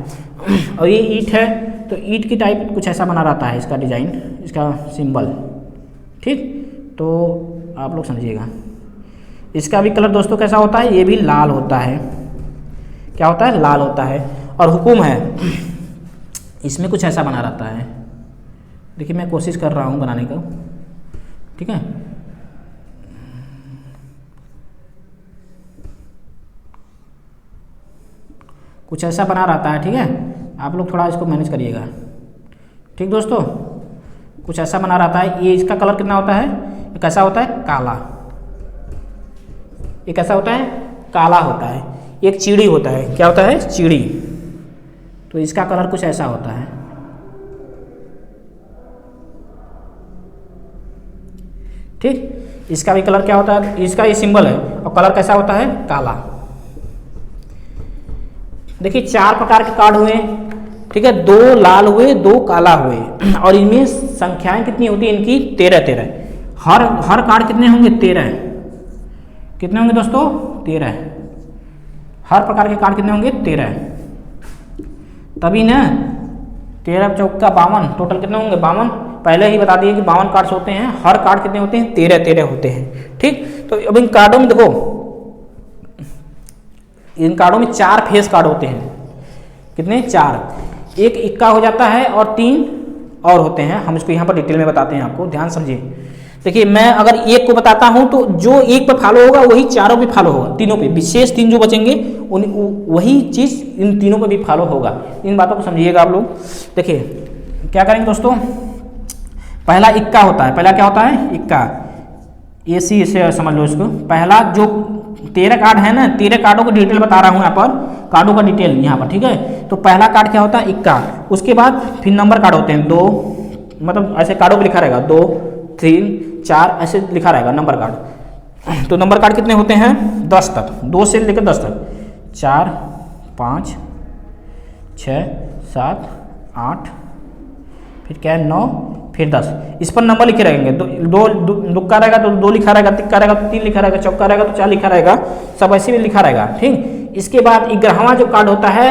और ये ईट है तो ईट की टाइप कुछ ऐसा बना रहता है, इसका डिजाइन, इसका सिंबल। ठीक, तो आप लोग समझिएगा। इसका भी कलर दोस्तों कैसा होता है, ये भी लाल होता है, क्या होता है, लाल होता है। और हुकुम है, इसमें कुछ ऐसा बना रहता है, देखिए मैं कोशिश कर रहा हूँ बनाने का। ठीक है, कुछ ऐसा बना रहता है। ठीक है, आप लोग थोड़ा इसको मैनेज करिएगा। ठीक दोस्तों, कुछ ऐसा बना रहता है। ये इसका कलर कितना होता है, ये कैसा होता है, काला, ये कैसा होता है, काला होता है। एक चिड़ी होता है, क्या होता है, चिड़ी, तो इसका कलर कुछ ऐसा होता है। ठीक, इसका भी कलर क्या होता है, इसका ये सिंबल है और कलर कैसा होता है, काला। देखिए 4 प्रकार के कार्ड हुए। ठीक है, 2 लाल हुए, 2 काला हुए, और इनमें संख्याएं कितनी होती है इनकी, 13। हर कार्ड कितने होंगे, 13। कितने होंगे दोस्तों, 13। हर प्रकार के कार्ड कितने होंगे, 13। तभी ना 13 चौका 52, टोटल कितने होंगे 52। पहले ही बता दिए कि 52 कार्ड्स होते हैं, हर कार्ड कितने होते हैं 13 होते हैं। ठीक, तो अब इन कार्डों में देखो, इन कार्डों में 4 फेस कार्ड होते हैं। कितने 4, एक इक्का हो जाता है और 3 और होते हैं। हम इसको यहाँ पर डिटेल में बताते हैं आपको, ध्यान समझिए। देखिए मैं अगर एक को बताता हूँ तो जो एक पे फॉलो होगा वही चारों पे फॉलो होगा, तीनों पे, विशेष 3 जो बचेंगे उन वही चीज़ इन तीनों पे भी फॉलो होगा। इन बातों को समझिएगा आप लोग। देखिए क्या करेंगे दोस्तों, पहला इक्का होता है, पहला क्या होता है इक्का, ऐसे इसे समझ लो इसको। पहला जो 13 कार्ड है ना, 13 कार्डों को डिटेल बता रहा हूँ यहाँ पर, कार्डों का डिटेल यहाँ पर, ठीक है। तो पहला कार्ड क्या होता है इक्का, उसके बाद फिर नंबर कार्ड होते हैं 2, मतलब ऐसे कार्डों पर लिखा रहेगा 2, 3, 4 ऐसे लिखा रहेगा नंबर कार्ड। तो नंबर कार्ड कितने होते हैं 10 तक, 2 से लेकर 10 तक, 4, 5, 6, 7, 8, फिर क्या है 9, फिर 10। इस पर नंबर लिखे रहेंगे, दो दुक्का रहेगा तो 2 लिखा रहेगा, तिक्का रहेगा तो 3 लिखा रहेगा, चौका रहेगा तो 4 लिखा रहेगा, सब ऐसे भी लिखा रहेगा। ठीक, इसके बाद 11वां जो कार्ड होता है,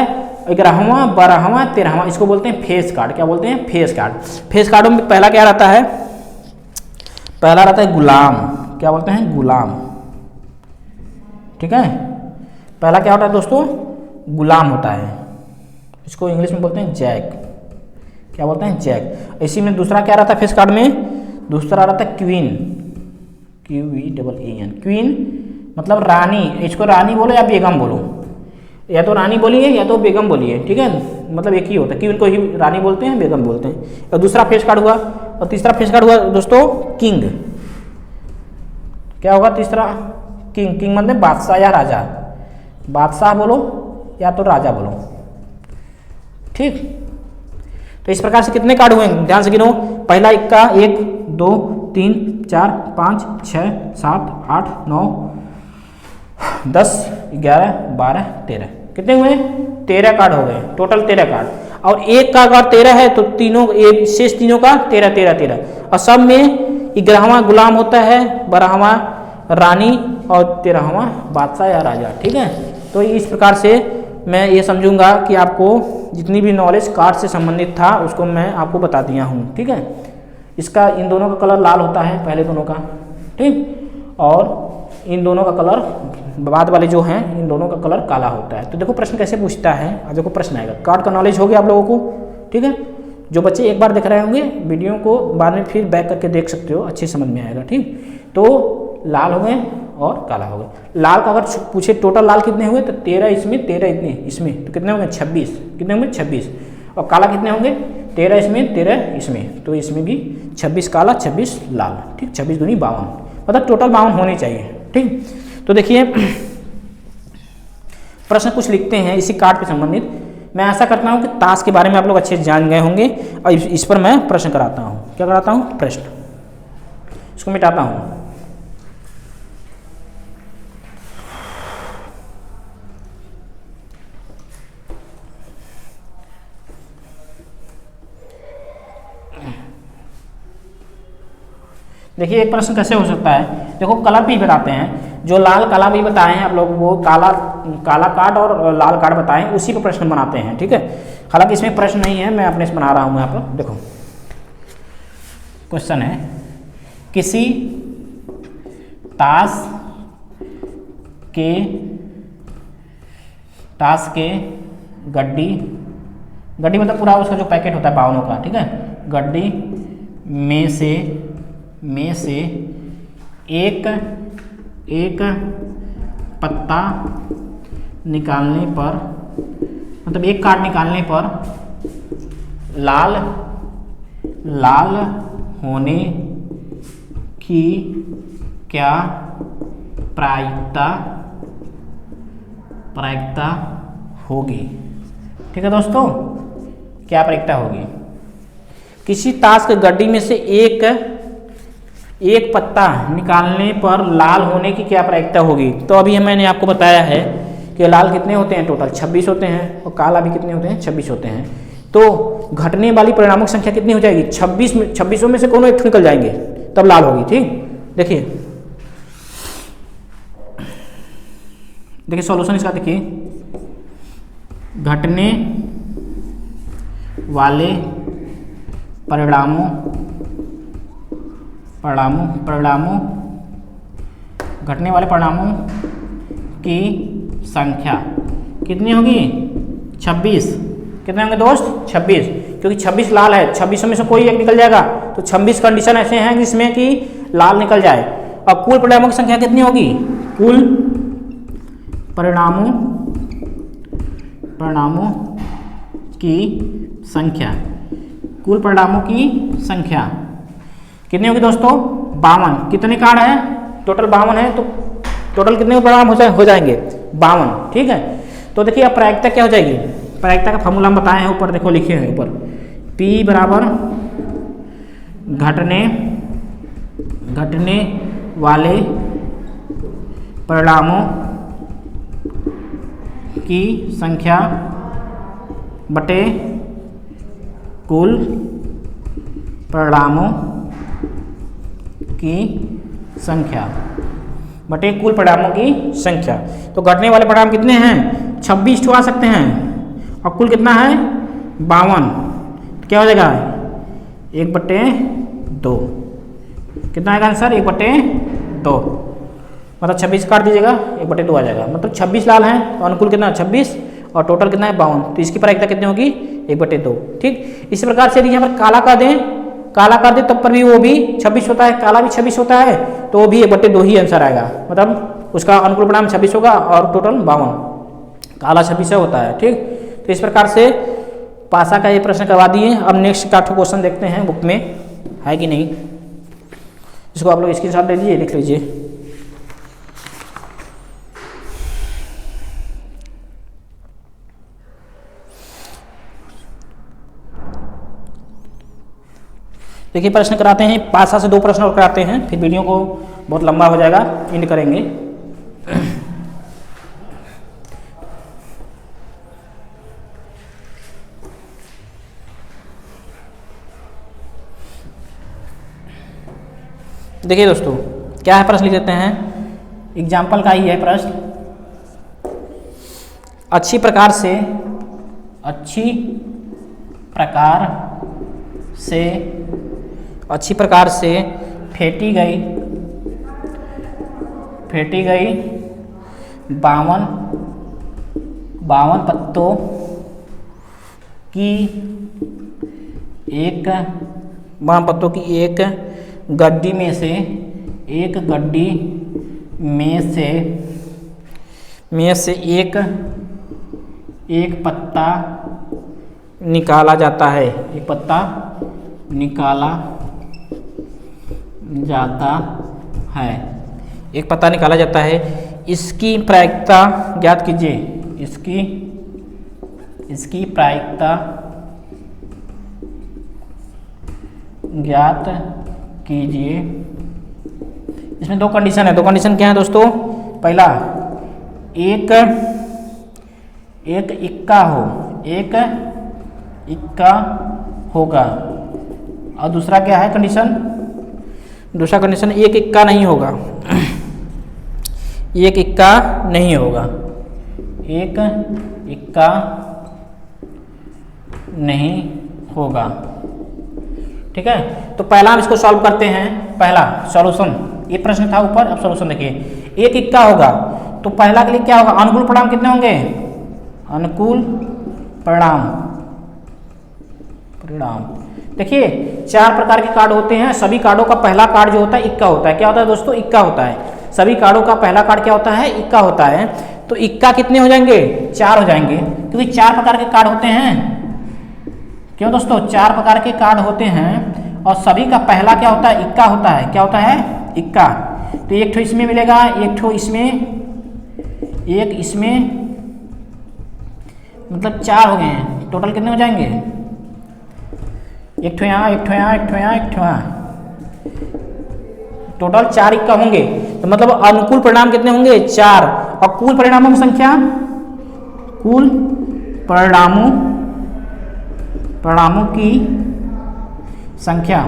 11वां, 12वां, 13वां, इसको बोलते हैं फेस कार्ड। क्या बोलते हैं फेस कार्ड। फेस कार्डों में पहला क्या रहता है, पहला रहता है गुलाम। क्या बोलते हैं गुलाम, ठीक है। पहला क्या होता है दोस्तों गुलाम होता है, इसको इंग्लिश में बोलते हैं जैक। क्या बोलते हैं जैक। इसी में दूसरा क्या रहता है फेस कार्ड में, दूसरा रहता है क्वीन, QUEEN, क्वीन मतलब रानी, इसको रानी बोलो या बेगम बोलो, या तो रानी बोलिए या तो बेगम बोलिए, ठीक है, मतलब एक ही होता है, क्वीन को ही रानी बोलते हैं, बेगम बोलते हैं। और दूसरा फेस कार्ड हुआ, और तीसरा फेस कार्ड हुआ दोस्तों किंग। क्या होगा तीसरा, किंग। किंग मतलब बादशाह या राजा, बादशाह बोलो या तो राजा बोलो। ठीक, तो इस प्रकार से कितने कार्ड हुए ध्यान से गिनो। पहला इक्का 1, 2, 3, 4, 5, 6, 7, 8, 9, 10, 11, 12, 13, कितने हुए 13 कार्ड हो गए, टोटल 13 कार्ड। और एक का अगर 13 है तो तीनों शेष तीनों का 13 13 13, और सब में 11वां गुलाम होता है, 12वां रानी और 13वां बादशाह या राजा। ठीक है, तो इस प्रकार से मैं ये समझूंगा कि आपको जितनी भी नॉलेज कार्ड से संबंधित था उसको मैं आपको बता दिया हूँ। ठीक है, इसका इन दोनों का कलर लाल होता है, पहले दोनों का, ठीक, और इन दोनों का कलर बाद वाले जो हैं इन दोनों का कलर काला होता है। तो देखो प्रश्न कैसे पूछता है, अब देखो प्रश्न आएगा। कार्ड का नॉलेज हो गया आप लोगों को, ठीक है। जो बच्चे एक बार देख रहे होंगे वीडियो को बाद में फिर बैक करके देख सकते हो, अच्छे समझ में आएगा। ठीक, तो लाल हो गए और काला हो गया। लाल का अगर पूछे टोटल लाल कितने हुए तो 13 इसमें, 13 इतने इसमें, तो कितने होंगे 26, कितने होंगे 26। और काला कितने होंगे 13 इसमें, 13 इसमें, तो इसमें भी 26 काला 26 लाल। ठीक, 26 दूनी 52, मतलब टोटल 52 होने चाहिए। ठीक, तो देखिए प्रश्न कुछ लिखते हैं इसी कार्ड के संबंधित। मैं आशा करता हूं कि ताश के बारे में आप लोग अच्छे से जान गए होंगे, और इस पर मैं प्रश्न कराता हूं। क्या कराता हूं प्रश्न, इसको मिटाता हूं। देखिए एक प्रश्न कैसे हो सकता है, देखो कलर भी बताते हैं, जो लाल काला भी बताए हैं आप लोग, वो काला कार्ड और लाल कार्ड बताएं, उसी पर प्रश्न बनाते हैं। ठीक है, हालांकि इसमें प्रश्न नहीं है, मैं अपने से बना रहा हूँ यहाँ पर। देखो क्वेश्चन है, किसी ताश के गड्डी मतलब पूरा उसका जो पैकेट होता है 52 का, ठीक है, गड्डी में से एक पत्ता निकालने पर, मतलब एक कार्ड निकालने पर लाल होने की क्या प्रायिकता होगी। ठीक है दोस्तों, क्या प्रायिकता होगी, किसी ताश के गड्डी में से एक पत्ता निकालने पर लाल होने की क्या प्रायिकता होगी। तो अभी मैंने आपको बताया है कि लाल कितने होते हैं, टोटल 26 होते हैं, और काला भी कितने होते हैं 26 होते हैं। तो घटने वाली परिणामों की संख्या कितनी हो जाएगी 26 में से कोनो एक निकल जाएंगे तब लाल होगी। ठीक, देखिए सॉल्यूशन इसका देखिए, वाले परिणामों घटने वाले परिणामों की संख्या कितनी होगी? 26। कितने होंगे दोस्त? 26, क्योंकि 26 लाल है, 26 में से कोई एक निकल जाएगा, तो 26 कंडीशन ऐसे हैं जिसमें कि लाल निकल जाए। अब कुल परिणामों की संख्या कितनी होगी? कुल परिणामों की संख्या, कुल परिणामों की संख्या कितनी होगी दोस्तों? 52। कितने कार्ड हैं? टोटल 52 है, तो टोटल कितने परिणाम हो जाएंगे? 52। ठीक है, तो देखिए अब प्रायिकता क्या हो जाएगी? प्रायिकता का फॉर्मूला हम बताए हैं, ऊपर देखो लिखे हैं ऊपर, P बराबर घटने वाले परिणामों की संख्या बटे कुल परिणामों की संख्या बटे कुल परिणामों की संख्या। तो घटने वाले परिणाम कितने हैं? 26 ठो आ सकते हैं, और कुल कितना है? 52। क्या हो जाएगा? 1/2। कितना आएगा आंसर? 1/2। मतलब 26 काट दीजिएगा, 1/2 आ जाएगा। मतलब 26 लाल हैं, तो अनुकूल कितना? 26, और टोटल कितना है? 52। तो इसकी प्रायिकता कितनी होगी? 1/2। ठीक, इसी प्रकार से यदि यहाँ पर काला कर दे तब पर भी वो भी 26 होता है, काला भी 26 होता है, तो वो भी 1/2 ही आंसर आएगा। मतलब उसका अनुकूल परिणाम 26 होगा और टोटल 52, काला 26 होता है। ठीक, तो इस प्रकार से पासा का ये प्रश्न करवा दिए। अब नेक्स्ट का क्वेश्चन देखते हैं, बुक में है कि नहीं, इसको आप लोग स्क्रीनशॉट ले लीजिए, लिख लीजिए। देखिए प्रश्न कराते हैं, पासा से 2 प्रश्न और कराते हैं, फिर वीडियो को बहुत लंबा हो जाएगा, एंड करेंगे। देखिए दोस्तों क्या है प्रश्न, लिख देते हैं, एग्जाम्पल का ही है प्रश्न। अच्छी प्रकार से फेंटी गई 52 पत्तों की एक गड्डी में से एक पत्ता निकाला जाता है, एक पत्ता निकाला जाता है। इसकी प्रायिकता ज्ञात कीजिए, इसकी प्रायिकता ज्ञात कीजिए। इसमें 2 कंडीशन है। 2 कंडीशन क्या है दोस्तों? पहला, एक इक्का होगा, और दूसरा क्या है कंडीशन? दूसरा कंडीशन एक इक्का नहीं होगा, एक इक्का नहीं होगा। ठीक है, तो पहला हम इसको सॉल्व करते हैं। पहला सॉल्यूशन, ये प्रश्न था ऊपर, अब सॉल्यूशन देखिए। एक इक्का होगा, तो पहला के लिए क्या होगा? अनुकूल परिणाम कितने होंगे? अनुकूल परिणाम देखिए 4 प्रकार के कार्ड होते हैं। सभी कार्डों का पहला कार्ड जो होता है इक्का होता है। क्या होता है दोस्तों? इक्का होता है। सभी कार्डों का पहला कार्ड क्या होता है? इक्का होता है। तो इक्का कितने हो जाएंगे? 4 हो जाएंगे, क्योंकि 4 प्रकार के कार्ड होते हैं। क्यों दोस्तों? 4 प्रकार के कार्ड होते हैं, और सभी का पहला क्या होता है? इक्का होता है। क्या होता है? इक्का। तो एक ठो इसमें मिलेगा, एक ठो इसमें, एक इसमें, मतलब 4 हो गए हैं। टोटल कितने हो जाएंगे? एक ठो यहाँ, एक ठो यहाँ, एक ठो यहाँ, एक ठो यहाँ, टोटल 4 इक्का होंगे। तो मतलब अनुकूल परिणाम कितने होंगे? 4। और कुल परिणामों की संख्या, कुल परिणामों की संख्या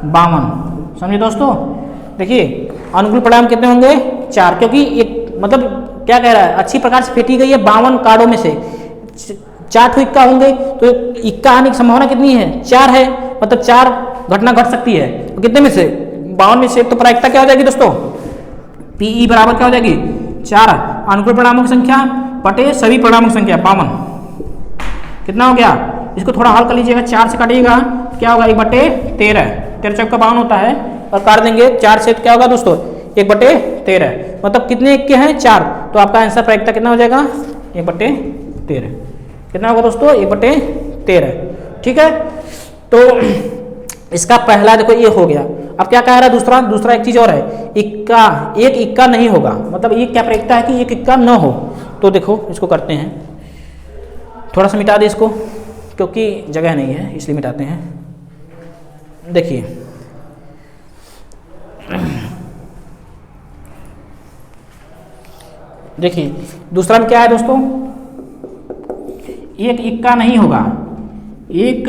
52। समझे दोस्तों? देखिए अनुकूल परिणाम कितने होंगे? 4, क्योंकि एक मतलब क्या कह रहा है? अच्छी प्रकार से फेंटी गई है 52 कार्डों में से, 4 ठो इक्का होंगे तो इक्का आने की संभावना कितनी है? 4 है, मतलब 4 घटना घट सकती है। तो कितने में से? 52 में से। तो प्रायिकता क्या हो जाएगी दोस्तों? पीई बराबर क्या हो जाएगी? 4 अनुकूल परिणामों की संख्या बटे सभी परिणामों की संख्या 52। कितना हो गया? इसको थोड़ा हल कर लीजिएगा, 4 से काटिएगा क्या होगा? 1/13, 13 चौका 52 होता है, और काट देंगे 4 से तो क्या होगा दोस्तों? 1/13, मतलब कितने इक्के हैं? 4। तो आपका आंसर प्रायिकता कितना हो जाएगा? 1/13। कितना होगा दोस्तों? 1/13। ठीक है, तो इसका पहला देखो ये हो गया। अब क्या कह रहा है दूसरा एक चीज और है, इक्का, एक इक्का नहीं होगा, मतलब ये क्या प्रायिकता है कि एक इक्का न हो। तो देखो इसको करते हैं, थोड़ा सा मिटा दे इसको क्योंकि जगह नहीं है इसलिए मिटाते हैं। देखिए दूसरा में क्या है दोस्तों? एक इक्का नहीं होगा, एक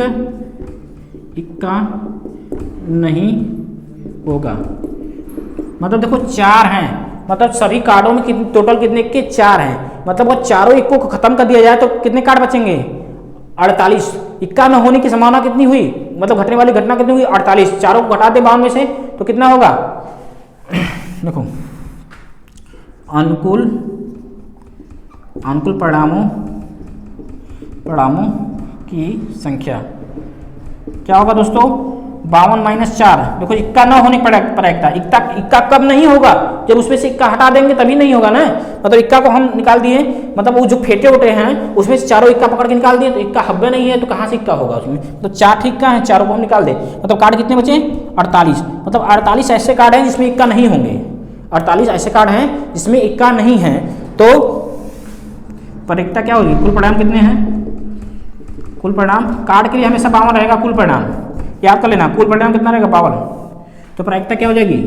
इक्का नहीं होगा, मतलब देखो 4 हैं, मतलब सभी कार्डों में टोटल कितने इक्के? 4 हैं, मतलब वो चारों इक्कों को खत्म कर दिया जाए तो कितने कार्ड बचेंगे? 48। इक्का न होने की संभावना कितनी हुई, मतलब घटने वाली घटना कितनी हुई? 48। चारों को घटा दे 52 में से तो कितना होगा? देखो अनुकूल परिणामों की संख्या क्या होगा दोस्तों? 52 - 4। देखो इक्का न होने पर प्रायिकता, इक्का कब नहीं होगा? जब उसमें से इक्का हटा देंगे तभी नहीं होगा ना। मतलब इक्का को हम निकाल दिए, मतलब वो जो फेटे उठे हैं उसमें से चारों इक्का पकड़ के निकाल दिए, तो इक्का हब्बे नहीं है तो कहाँ से इक्का होगा उसमें? तो 4 ठीक का है, चारों को हम निकाल दें, मतलब कार्ड कितने बचे? 48। मतलब 48 ऐसे कार्ड हैं जिसमें इक्का नहीं होंगे, 48 ऐसे कार्ड हैं जिसमें इक्का नहीं है। तो प्रायिकता क्या होगी? कुल परिणाम कितने हैं? कुल परिणाम कार्ड के लिए हमेशा 52 रहेगा। कुल परिणाम याद कर लेना, कुल परिणाम कितना रहेगा? 52। तो प्रायिकता क्या हो जाएगी?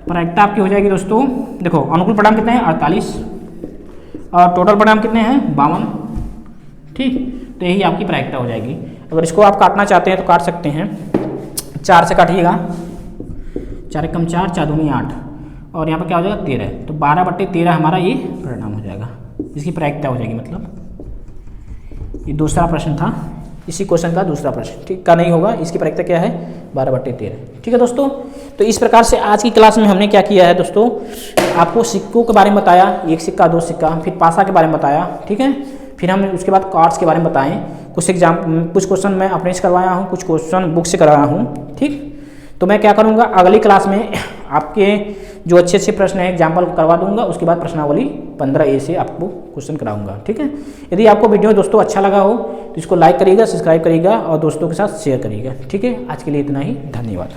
प्रायिकता आपकी हो जाएगी दोस्तों, देखो अनुकूल परिणाम कितने हैं? 48, और टोटल परिणाम कितने हैं? 52। ठीक, तो यही आपकी प्रायिकता हो जाएगी। अगर इसको आप काटना चाहते हैं तो काट सकते हैं। 4 से काटिएगा, 4 एकम 4, 4 दूनी 8, और यहाँ पर क्या हो जाएगा? 13। तो 12/13 हमारा ये परिणाम हो जाएगा, इसकी प्रायिकता हो जाएगी। मतलब ये दूसरा प्रश्न था, इसी क्वेश्चन का दूसरा प्रश्न, ठीक का नहीं होगा, इसकी प्रायिकता क्या है? 12/13। ठीक है दोस्तों, तो इस प्रकार से आज की क्लास में हमने क्या किया है दोस्तों, आपको सिक्कों के बारे में बताया, 1 सिक्का 2 सिक्का, फिर पासा के बारे में बताया। ठीक है, फिर हमने उसके बाद कार्ड्स के बारे में बताएं, कुछ क्वेश्चन मैं अपने से करवाया हूँ, कुछ क्वेश्चन बुक से करवाया हूँ। ठीक, तो मैं क्या करूँगा, अगली क्लास में आपके जो अच्छे प्रश्न हैं एग्जाम्पल करवा दूंगा, उसके बाद प्रश्नावली 15A से आपको क्वेश्चन कराऊंगा। ठीक है, यदि आपको वीडियो दोस्तों अच्छा लगा हो तो इसको लाइक करिएगा, सब्सक्राइब करिएगा और दोस्तों के साथ शेयर करिएगा। ठीक है, आज के लिए इतना ही, धन्यवाद।